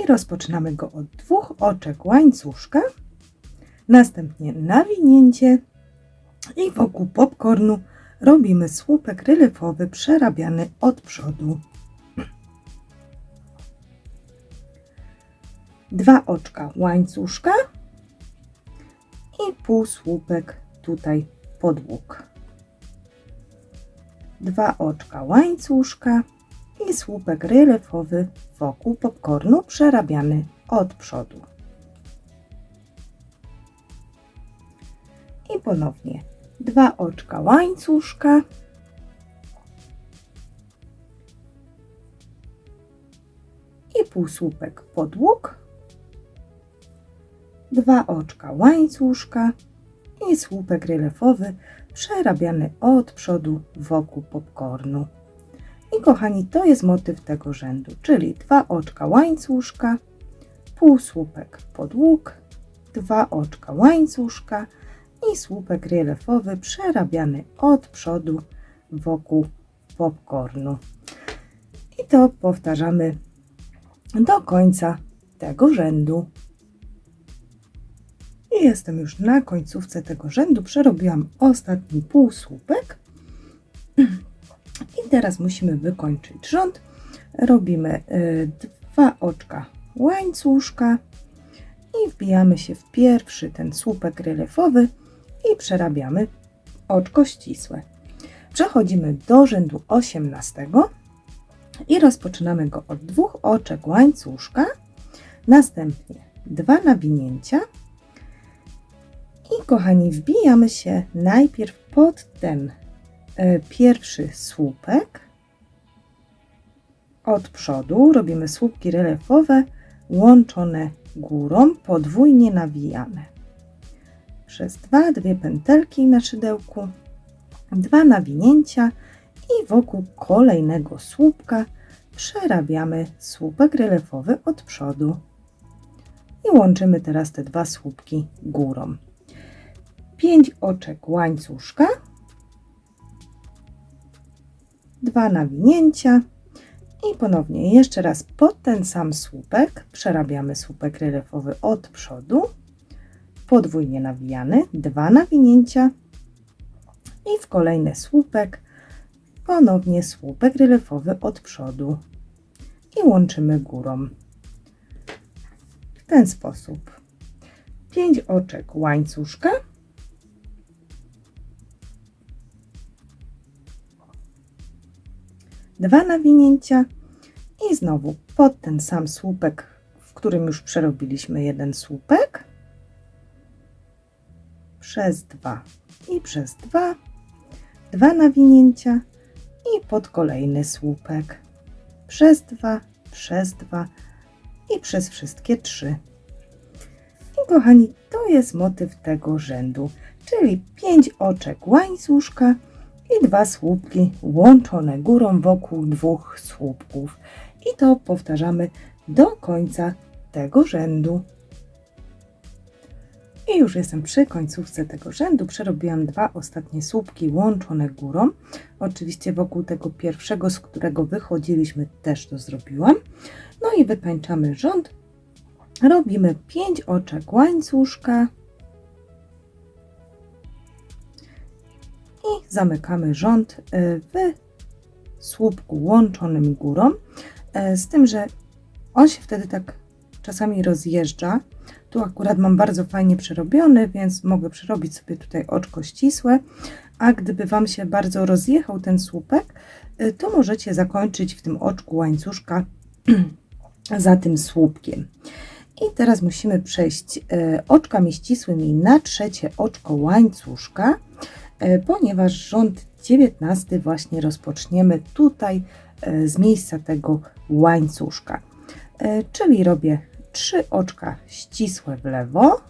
i rozpoczynamy go od 2 oczek łańcuszka, następnie nawinięcie i wokół popcornu robimy słupek relefowy przerabiany od przodu. 2 oczka łańcuszka i półsłupek tutaj pod łuk. 2 oczka łańcuszka i słupek relefowy wokół popcornu przerabiany od przodu. I ponownie 2 oczka łańcuszka i półsłupek pod łuk, 2 oczka łańcuszka i słupek relefowy przerabiany od przodu wokół popcornu. I kochani, to jest motyw tego rzędu, czyli 2 oczka łańcuszka, półsłupek pod łuk, 2 oczka łańcuszka i słupek relefowy przerabiany od przodu wokół popcornu. I to powtarzamy do końca tego rzędu. I jestem już na końcówce tego rzędu. Przerobiłam ostatni półsłupek. I teraz musimy wykończyć rząd. Robimy 2 oczka łańcuszka i wbijamy się w pierwszy ten słupek relefowy i przerabiamy oczko ścisłe. Przechodzimy do rzędu 18 i rozpoczynamy go od 2 oczek łańcuszka, następnie 2 nawinięcia i kochani, wbijamy się najpierw pod ten pierwszy słupek od przodu, robimy słupki relefowe łączone górą, podwójnie nawijane. Przez 2 pętelki na szydełku, 2 nawinięcia i wokół kolejnego słupka przerabiamy słupek relefowy od przodu. I łączymy teraz te 2 słupki górą. 5 oczek łańcuszka, 2 nawinięcia i ponownie jeszcze raz pod ten sam słupek przerabiamy słupek relefowy od przodu, podwójnie nawijany, 2 nawinięcia i w kolejny słupek ponownie słupek relefowy od przodu i łączymy górą. W ten sposób 5 oczek łańcuszka, 2 nawinięcia i znowu pod ten sam słupek, w którym już przerobiliśmy jeden słupek, przez 2 i przez 2, 2 nawinięcia i pod kolejny słupek, przez 2 i przez wszystkie 3. I kochani, to jest motyw tego rzędu, czyli 5 oczek łańcuszka i 2 słupki łączone górą wokół 2 słupków. I to powtarzamy do końca tego rzędu. I już jestem przy końcówce tego rzędu. Przerobiłam 2 ostatnie słupki łączone górą. Oczywiście wokół tego pierwszego, z którego wychodziliśmy, też to zrobiłam. No i wykańczamy rząd. Robimy 5 oczek łańcuszka i zamykamy rząd w słupku łączonym górą, z tym, że on się wtedy tak czasami rozjeżdża. Tu akurat mam bardzo fajnie przerobiony, więc mogę przerobić sobie tutaj oczko ścisłe, a gdyby Wam się bardzo rozjechał ten słupek, to możecie zakończyć w tym oczku łańcuszka za tym słupkiem. I teraz musimy przejść oczkami ścisłymi na trzecie oczko łańcuszka, ponieważ rząd 19 właśnie rozpoczniemy tutaj z miejsca tego łańcuszka. Czyli robię 3 oczka ścisłe w lewo,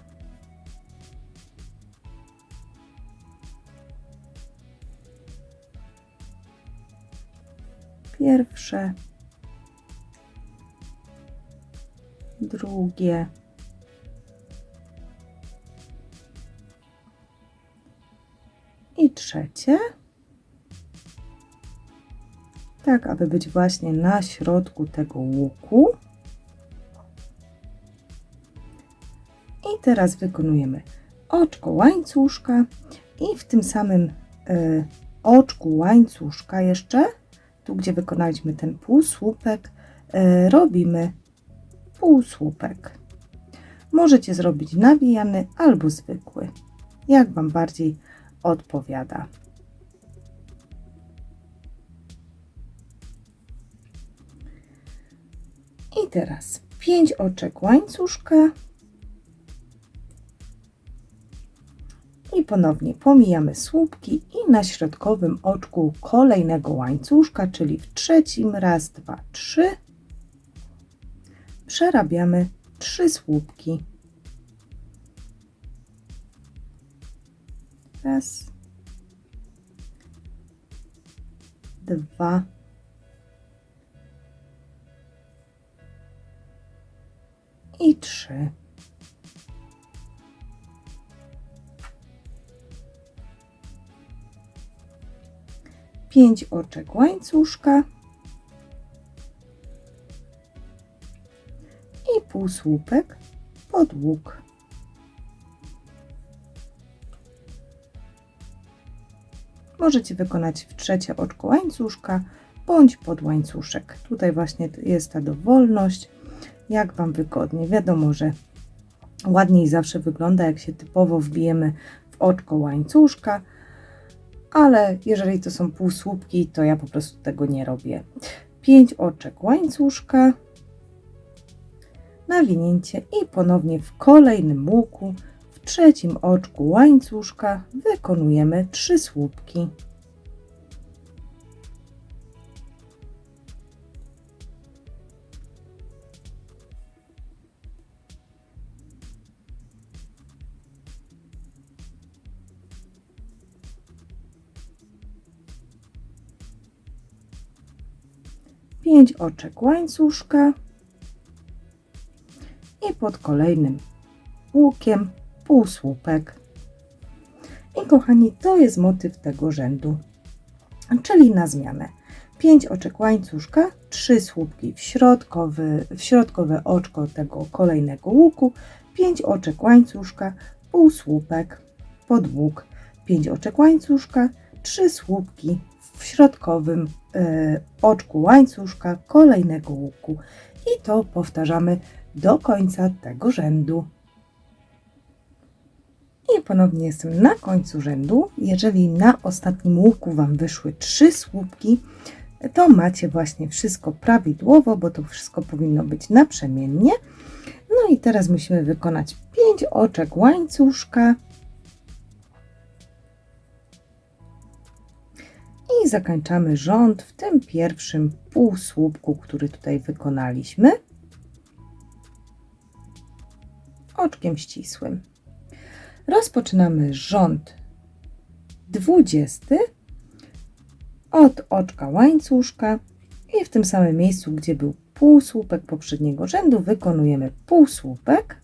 pierwsze, drugie i trzecie, tak aby być właśnie na środku tego łuku. I teraz wykonujemy oczko łańcuszka i w tym samym oczku łańcuszka jeszcze, tu gdzie wykonaliśmy ten półsłupek, robimy półsłupek. Możecie zrobić nawijany albo zwykły, jak Wam bardziej odpowiada. I teraz 5 oczek łańcuszka i ponownie pomijamy słupki i na środkowym oczku kolejnego łańcuszka, czyli w trzecim, raz, 2, 3, przerabiamy 3 słupki. Raz, 2 i 3. Pięć oczek łańcuszka i półsłupek pod łuk. Możecie wykonać w trzecie oczko łańcuszka bądź pod łańcuszek. Tutaj właśnie jest ta dowolność, jak Wam wygodnie. Wiadomo, że ładniej zawsze wygląda, jak się typowo wbijemy w oczko łańcuszka, ale jeżeli to są półsłupki, to ja po prostu tego nie robię. 5 oczek łańcuszka, nawinięcie i ponownie w kolejnym łuku, w trzecim oczku łańcuszka wykonujemy 3 słupki. Pięć oczek łańcuszka i pod kolejnym łukiem półsłupek. I kochani, to jest motyw tego rzędu, czyli na zmianę 5 oczek łańcuszka, 3 słupki w środkowe oczko tego kolejnego łuku, 5 oczek łańcuszka, półsłupek pod łuk, 5 oczek łańcuszka, 3 słupki w środkowym oczku łańcuszka kolejnego łuku i to powtarzamy do końca tego rzędu. I ponownie jestem na końcu rzędu. Jeżeli na ostatnim łuku Wam wyszły 3 słupki, to macie właśnie wszystko prawidłowo, bo to wszystko powinno być naprzemiennie. No i teraz musimy wykonać 5 oczek łańcuszka i zakończamy rząd w tym pierwszym półsłupku, który tutaj wykonaliśmy, oczkiem ścisłym. Rozpoczynamy rząd 20 od oczka łańcuszka i w tym samym miejscu, gdzie był półsłupek poprzedniego rzędu, wykonujemy półsłupek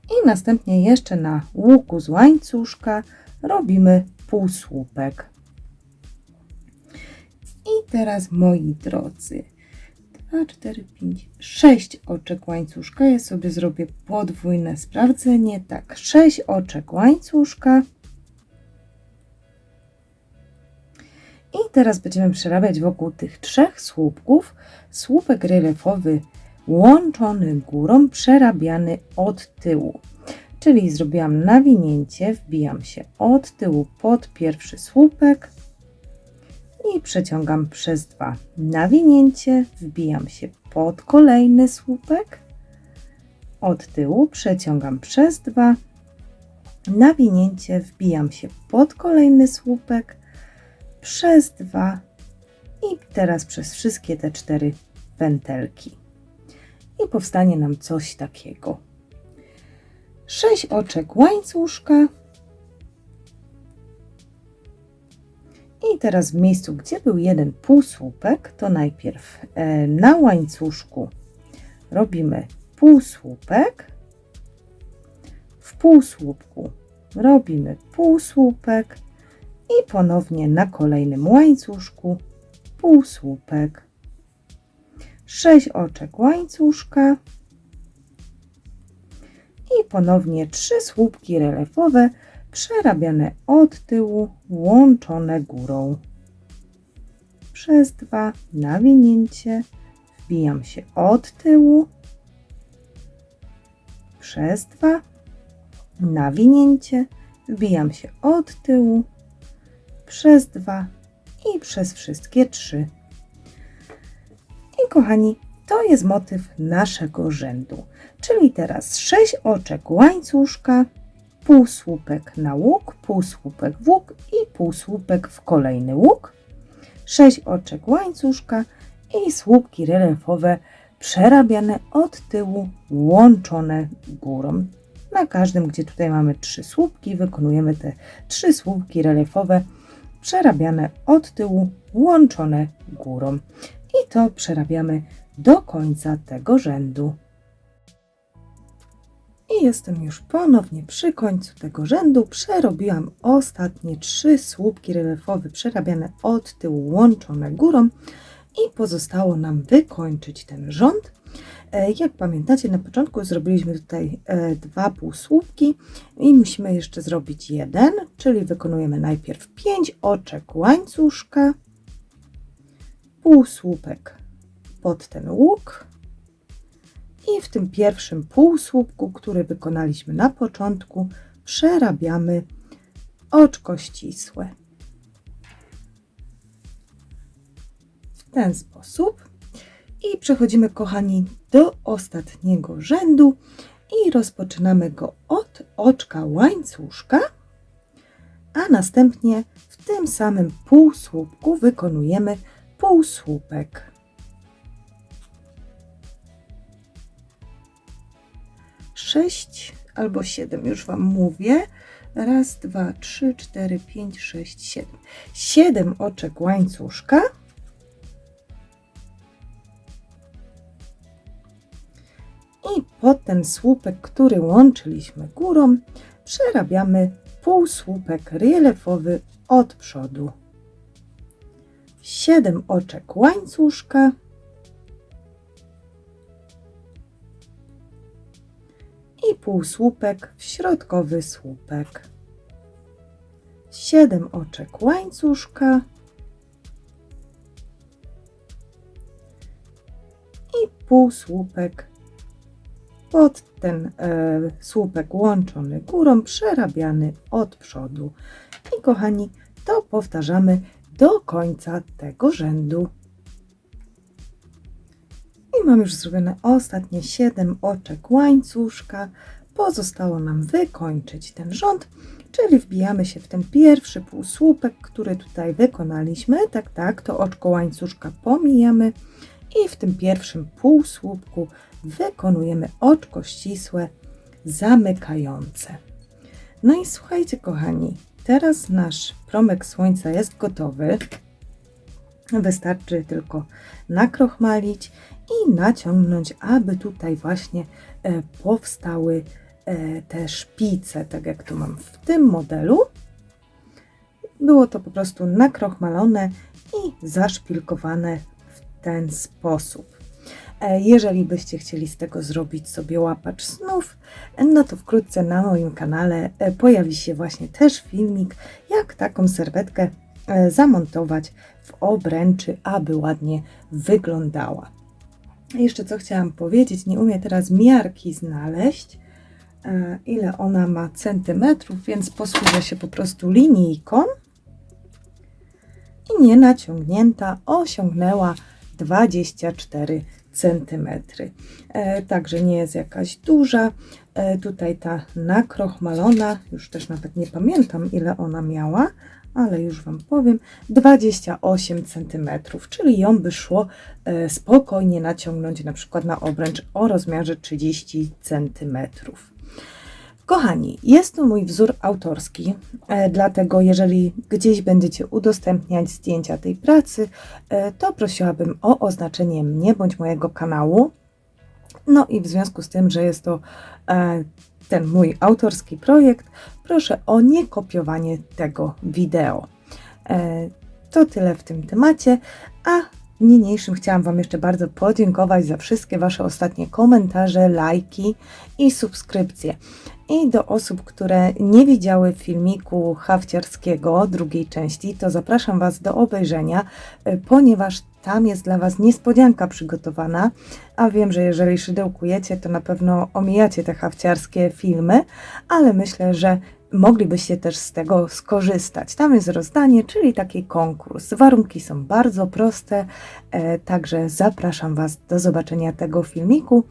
I następnie jeszcze na łuku z łańcuszka robimy półsłupek. I teraz, moi drodzy, 2, 4, 5, 6 oczek łańcuszka. Ja sobie zrobię podwójne sprawdzenie. Tak, 6 oczek łańcuszka. I teraz będziemy przerabiać wokół tych 3 słupków. Słupek relefowy łączony górą, przerabiany od tyłu. Czyli zrobiłam nawinięcie, wbijam się od tyłu pod pierwszy słupek i przeciągam przez 2. Nawinięcie, wbijam się pod kolejny słupek, od tyłu przeciągam przez 2. Nawinięcie, wbijam się pod kolejny słupek, przez 2 i teraz przez wszystkie te 4 pętelki. I powstanie nam coś takiego. 6 oczek łańcuszka. I teraz w miejscu, gdzie był jeden półsłupek, to najpierw na łańcuszku robimy półsłupek. W półsłupku robimy półsłupek i ponownie na kolejnym łańcuszku półsłupek. 6 oczek łańcuszka i ponownie 3 słupki relefowe przerabiane od tyłu, łączone górą. Przez 2 nawinięcie, wbijam się od tyłu, przez 2 nawinięcie, wbijam się od tyłu, przez 2 i przez wszystkie 3. I kochani, to jest motyw naszego rzędu, czyli teraz 6 oczek łańcuszka, półsłupek na łuk, półsłupek w łuk i półsłupek w kolejny łuk, 6 oczek łańcuszka i słupki relefowe przerabiane od tyłu, łączone górą. Na każdym, gdzie tutaj mamy 3 słupki, wykonujemy te 3 słupki relefowe przerabiane od tyłu, łączone górą. I to przerabiamy do końca tego rzędu. I jestem już ponownie przy końcu tego rzędu. Przerobiłam ostatnie 3 słupki relefowe przerabiane od tyłu, łączone górą i pozostało nam wykończyć ten rząd. Jak pamiętacie, na początku zrobiliśmy tutaj 2 półsłupki i musimy jeszcze zrobić jeden, czyli wykonujemy najpierw 5 oczek łańcuszka, półsłupek pod ten łuk i w tym pierwszym półsłupku, który wykonaliśmy na początku, przerabiamy oczko ścisłe. W ten sposób. I przechodzimy, kochani, do ostatniego rzędu i rozpoczynamy go od oczka łańcuszka, a następnie w tym samym półsłupku wykonujemy półsłupek. 6 albo 7, już Wam mówię. Raz, 2, 3, 4, 5, 6, 7. 7 oczek łańcuszka. I pod ten słupek, który łączyliśmy górą, przerabiamy półsłupek relefowy od przodu. 7 oczek łańcuszka i półsłupek w środkowy słupek. 7 oczek łańcuszka i półsłupek pod ten słupek łączony górą, przerabiany od przodu. I kochani, to powtarzamy do końca tego rzędu. I mam już zrobione ostatnie 7 oczek łańcuszka. Pozostało nam wykończyć ten rząd, czyli wbijamy się w ten pierwszy półsłupek, który tutaj wykonaliśmy. Tak, to oczko łańcuszka pomijamy i w tym pierwszym półsłupku wykonujemy oczko ścisłe zamykające. No i słuchajcie, kochani, teraz nasz promyk słońca jest gotowy. Wystarczy tylko nakrochmalić i naciągnąć, aby tutaj właśnie powstały te szpice, tak jak tu mam w tym modelu. Było to po prostu nakrochmalone i zaszpilkowane w ten sposób. Jeżeli byście chcieli z tego zrobić sobie łapacz snów, no to wkrótce na moim kanale pojawi się właśnie też filmik, jak taką serwetkę zamontować w obręczy, aby ładnie wyglądała. Jeszcze co chciałam powiedzieć, nie umiem teraz miarki znaleźć, ile ona ma centymetrów, więc posłużę się po prostu linijką. I nie naciągnięta osiągnęła 24 cm. Także nie jest jakaś duża. Tutaj ta nakrochmalona, już też nawet nie pamiętam ile ona miała, ale już Wam powiem, 28 cm, czyli ją by szło spokojnie naciągnąć na przykład na obręcz o rozmiarze 30 cm. Kochani, jest to mój wzór autorski, dlatego jeżeli gdzieś będziecie udostępniać zdjęcia tej pracy, to prosiłabym o oznaczenie mnie bądź mojego kanału. No i w związku z tym, że jest to ten mój autorski projekt, proszę o niekopiowanie tego wideo. To tyle w tym temacie, a niniejszym chciałam Wam jeszcze bardzo podziękować za wszystkie Wasze ostatnie komentarze, lajki i subskrypcje. I do osób, które nie widziały filmiku hafciarskiego drugiej części, to zapraszam Was do obejrzenia, ponieważ tam jest dla Was niespodzianka przygotowana, a wiem, że jeżeli szydełkujecie, to na pewno omijacie te hafciarskie filmy, ale myślę, że moglibyście też z tego skorzystać. Tam jest rozdanie, czyli taki konkurs. Warunki są bardzo proste, także zapraszam Was do zobaczenia tego filmiku.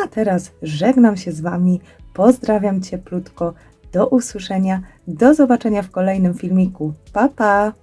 A teraz żegnam się z Wami, pozdrawiam cieplutko, do usłyszenia, do zobaczenia w kolejnym filmiku. Pa, pa!